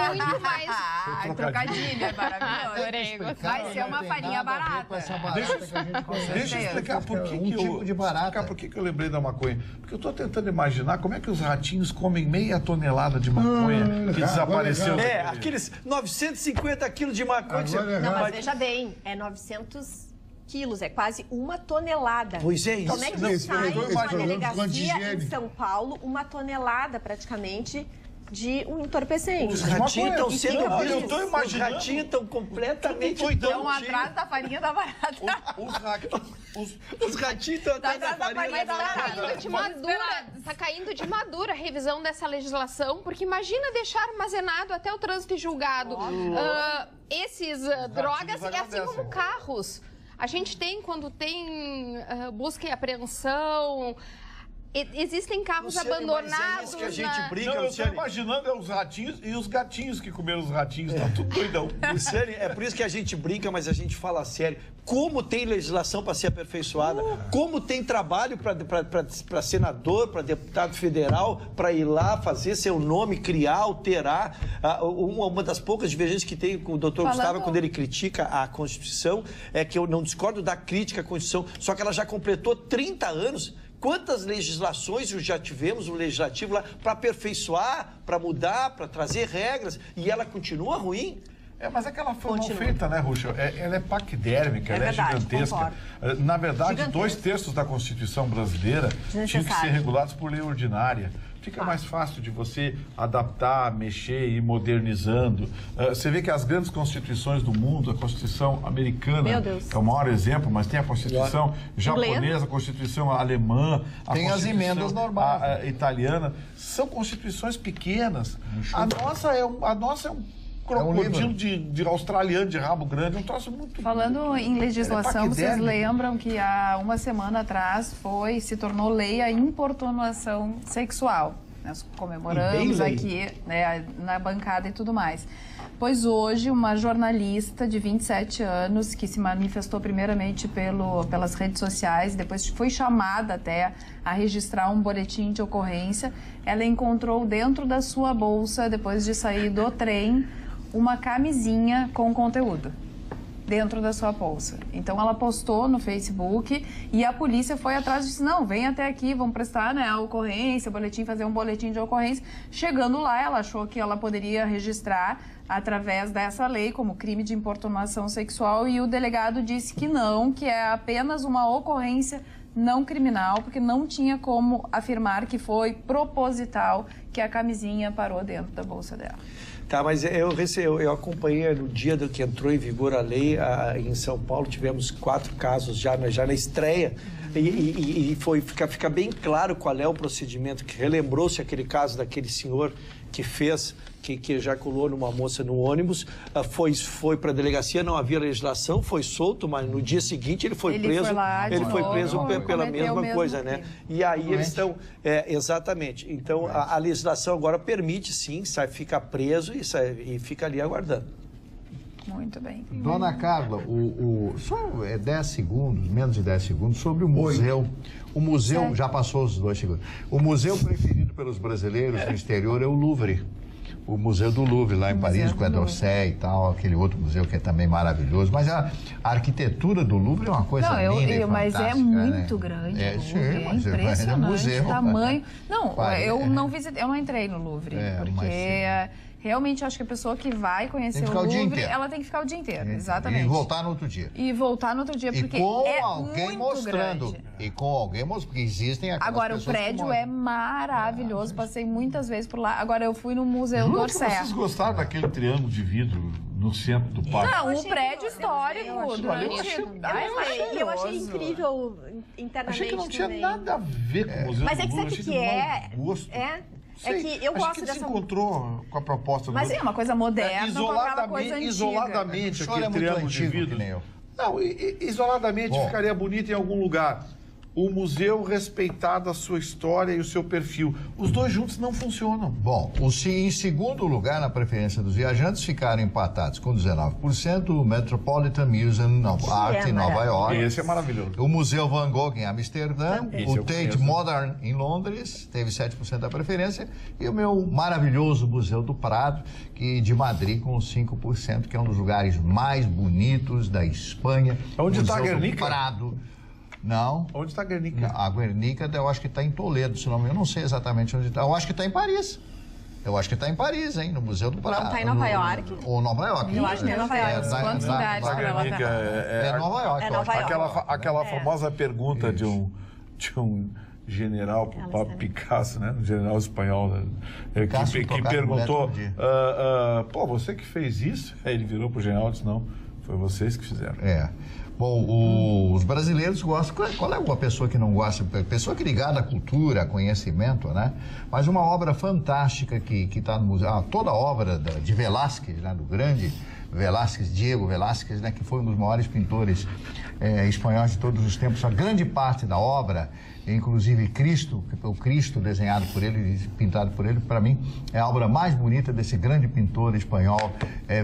mais. Trocadilho, é maravilhoso. Vai ser uma farinha barata. Deixa eu explicar por que eu lembrei da maconha. Porque eu estou tentando imaginar como é que os ratinhos comem meia tonelada de maconha que desapareceu. Aqueles 950 quilos de maconha. Não, mas veja bem, é 900 quilos, é quase 1 tonelada. Pois é isso. Como é que sai de uma delegacia em São Paulo 1 tonelada, praticamente, de um entorpecente? Os ratinhos estão sendo... Eu estou imaginando. Os ratinhos estão completamente... Estão atrás da farinha da barata. Os ratinhos estão atrás da farinha da barata. Está caindo de madura a revisão dessa legislação, porque imagina deixar armazenado até o trânsito e julgado esses drogas e assim como carros. A gente tem, quando tem busca e apreensão... Existem carros abandonados. Mas é isso que a gente brinca, eu estou imaginando os ratinhos e os gatinhos que comeram os ratinhos. Tá tudo doidão. Luciane, é por isso que a gente brinca, mas a gente fala sério. Como tem legislação para ser aperfeiçoada, como tem trabalho para senador, para deputado federal, para ir lá fazer seu nome, criar, alterar. Uma das poucas divergências que tem com o doutor Gustavo quando ele critica a Constituição é que eu não discordo da crítica à Constituição, só que ela já completou 30 anos. Quantas legislações já tivemos no Legislativo lá para aperfeiçoar, para mudar, para trazer regras, e ela continua ruim? Mas é que ela foi mal feita, né, Ruxa? Ela é paquidérmica, ela é gigantesca. Concordo. Na verdade, 2/3 da Constituição brasileira tinham que ser regulados por lei ordinária. Fica mais fácil de você adaptar, mexer e ir modernizando. Você vê que as grandes constituições do mundo, a Constituição americana é o maior exemplo, mas tem a Constituição japonesa, a Constituição alemã, tem as emendas normais, a italiana. São constituições pequenas. A nossa é um crocodilo de australiano de rabo grande, um troço muito... Falando em legislação, vocês lembram que há uma semana atrás se tornou lei a importunação sexual. Nós comemoramos aqui, né, na bancada e tudo mais. Pois hoje, uma jornalista de 27 anos, que se manifestou primeiramente pelas redes sociais, depois foi chamada até a registrar um boletim de ocorrência, ela encontrou dentro da sua bolsa, depois de sair do trem, uma camisinha com conteúdo dentro da sua bolsa. Então ela postou no Facebook e a polícia foi atrás e disse, não, vem até aqui, vamos prestar, né, a ocorrência, fazer um boletim de ocorrência. Chegando lá, ela achou que ela poderia registrar através dessa lei como crime de importunação sexual e o delegado disse que não, que é apenas uma ocorrência não criminal, porque não tinha como afirmar que foi proposital que a camisinha parou dentro da bolsa dela. Tá, mas eu acompanhei no dia do que entrou em vigor a lei em São Paulo, tivemos 4 casos já na estreia e fica bem claro qual é o procedimento, que relembrou-se aquele caso daquele senhor que fez, que ejaculou numa moça no ônibus, foi para a delegacia, não havia legislação, foi solto, mas no dia seguinte ele foi preso pela mesma coisa, né? E aí eles estão... exatamente. Então, a legislação agora permite, sim, fica preso e fica ali aguardando. Muito bem. Dona Carla, só 10 segundos, menos de 10 segundos, sobre o museu. O museu, já passou os 2 segundos. O museu preferido pelos brasileiros no exterior é o Louvre. O Museu do Louvre, lá em Paris, com a d'Orsay e tal, aquele outro museu que é também maravilhoso. Mas a arquitetura do Louvre é uma coisa linda e mas fantástica, é muito grande. É, o sim, Louvre, mas impressionante é museu. o tamanho. Não, Paris, eu não visitei, eu não entrei no Louvre, porque realmente acho que a pessoa que vai conhecer o Louvre, ela tem que ficar o dia inteiro, exatamente. E voltar no outro dia. E voltar no outro dia, porque com é alguém muito mostrando. grande. E com alguém mostrando, porque existem aquelas Agora, o pessoas que prédio mostram. é maravilhoso, passei muitas vezes por lá. Agora, eu fui no Museu do Orsay. Vocês gostaram daquele triângulo de vidro no centro do parque? Não, um prédio histórico. Eu achei incrível internamente. Achei que não tinha também. nada a ver com o Museu Mas do é que Louvre. sabe o Achei que é? mau gosto. É que eu gosto que dessa... se encontrou com a proposta do Mas é uma coisa moderna com aquela coisa antiga. Isoladamente, O senhor aquele é muito triângulo de antigo, vidro. que nem eu. Não, isoladamente ficaria bonito em algum lugar. O museu respeitado a sua história e o seu perfil. Os dois juntos não funcionam. Bom, em segundo lugar na preferência dos viajantes ficaram empatados com 19% o Metropolitan Museum of Art em Nova York. Esse é maravilhoso. O Museu Van Gogh em Amsterdã, Esse o eu Tate conheço. Modern em Londres, teve 7% da preferência, e o meu maravilhoso Museu do Prado, de Madrid, com 5%, que é um dos lugares mais bonitos da Espanha. Onde está a Museu do Guernica? Prado. Não. Onde está a Guernica? A Guernica, eu acho que está em Toledo, se não, eu não sei exatamente onde está. Eu acho que está em Paris. Eu acho que está em Paris, hein, no Museu do Prado. Não está em Nova York? Ou Nova York. Eu acho que é Nova York. Quantos lugares A que ela Guernica tá? É Nova York. É eu acho. Nova York. Aquela famosa pergunta de um general para Pablo Picasso, né? Um general espanhol, né? Picasso que tocava perguntou, mulher todo dia. pô, você que fez isso? Aí ele virou pro general e disse, não, foi vocês que fizeram. Bom, os brasileiros gostam. Qual é uma pessoa que não gosta? Pessoa que é ligada à cultura, a conhecimento, né? Mas uma obra fantástica que está no museu. Toda a obra de Velázquez, né? Do grande Velázquez, Diego Velázquez, né? Que foi um dos maiores pintores espanhóis de todos os tempos. A grande parte da obra, inclusive Cristo, o Cristo desenhado por ele, pintado por ele, para mim é a obra mais bonita desse grande pintor espanhol,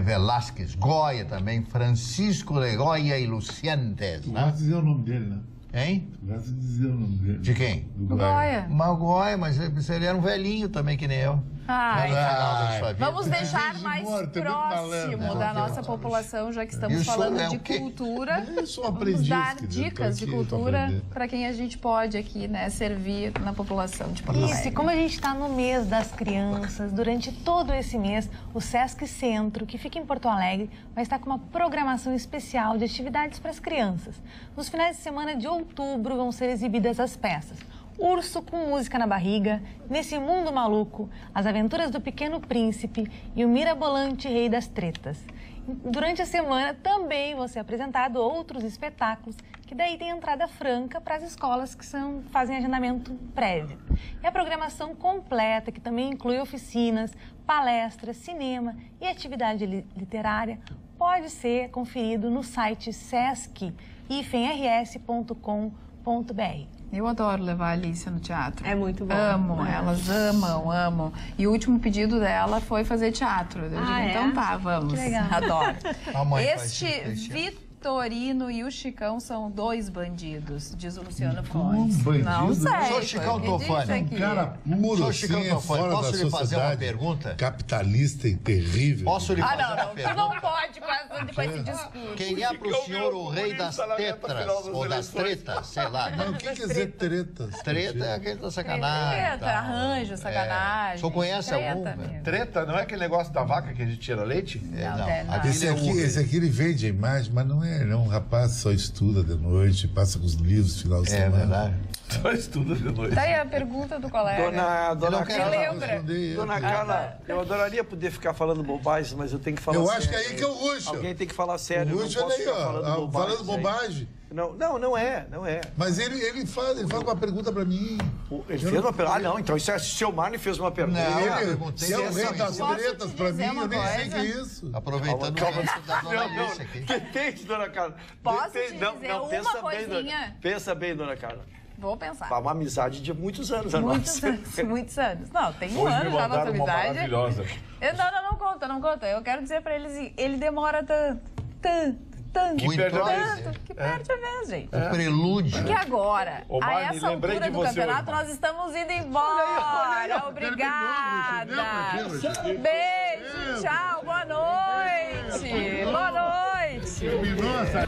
Velázquez. Goya também, Francisco de Goya e Lucientes, Tu né? vai dizer o nome dele, né? Hein? Tu vai dizer o nome dele. De quem? Do Goya. Mas o Goya, mas ele era um velhinho também, que nem eu. Ai, No final da sua vida. vamos deixar mais morto, é muito próximo malandro. da nossa população, já que estamos Isso falando é de o quê? cultura. Eu sou um Vamos aprendiz, dar querido, dicas tô de aqui pra cultura aprender. para quem a gente pode aqui, né, servir na população de Porto Isso, e Alegre. como a gente está no mês das crianças, durante todo esse mês, o Sesc Centro, que fica em Porto Alegre, vai estar com uma programação especial de atividades para as crianças. Nos finais de semana de outubro vão ser exibidas as peças Urso com Música na Barriga, Nesse Mundo Maluco, As Aventuras do Pequeno Príncipe e O Mirabolante Rei das Tretas. Durante a semana também vão ser apresentados outros espetáculos, que daí tem entrada franca para as escolas que fazem agendamento prévio. E a programação completa, que também inclui oficinas, palestras, cinema e atividade literária, pode ser conferido no site sesc-rs.com.br. Eu adoro levar a Alicia no teatro. É muito bom. Amo, elas amam. E o último pedido dela foi fazer teatro. Eu digo, então tá, vamos. Que legal. Adoro. A mãe Este faz Vitorino e o Chicão são dois bandidos, diz o Luciano Fontes. bandido? Não sei. Sou Chicão foi o que Tofani. disse aqui. Cara puro, Sou assim, Chicão é Tofani. fora Posso da lhe fazer uma sociedade. pergunta? Capitalista e terrível. Posso lhe fazer uma Tu pergunta? não pode com esse discurso. Quem é pro senhor o rei das tetras? Ou das tretas? Sei lá. Não, o que quer dizer tretas? Treta é aquele da sacanagem. Treta, tal. arranjo, sacanagem. O senhor conhece Treta algum? mesmo. Treta, não é aquele negócio da vaca que a gente tira leite? Não, não. Aquele Esse é aqui, o- esse aqui ele vende a imagem, mas não é. Ele é um rapaz que só estuda de noite, passa com os livros final de É semana. verdade. Só estuda de noite. Tá aí a pergunta do colega. Dona Me Carla, lembra? Dona Carla, eu adoraria poder ficar falando bobagens, mas eu tenho que falar Eu sério. acho que é aí que eu ruxo. Alguém tem que falar sério. O eu Ruxo, não olha posso aí, ficar ó. falando Falando bobagens aí. bobagem. Não é. Mas ele faz uma pergunta pra mim. Ele fez uma pergunta. Ah, não, então isso é seu Marne fez uma pergunta. Não, eu Ele, perguntei se é o se rei é das isso. tretas pra mim, dizer uma eu nem sei o coisa? que é isso. Aproveitando Calma. o resto da dona Alice aqui. Depende, Dona Carla. Posso Depende. te dizer uma pensa bem, coisinha? Pensa bem, Dona Carla. Vou pensar. Uma amizade de muitos anos a Muitos nossa. anos, muitos anos. Não, tem um Hoje me ano já nossa mandaram uma amizade. maravilhosa. Não conta. Eu quero dizer pra eles, ele demora tanto, Que perde a vez. tanto, que perde a vez, gente. O prelúdio. Que agora, Ô, a Mari, essa lembrei altura de do você campeonato, hoje, nós estamos indo embora. Obrigada. Beijo, tchau, boa noite. Boa noite. Nossa.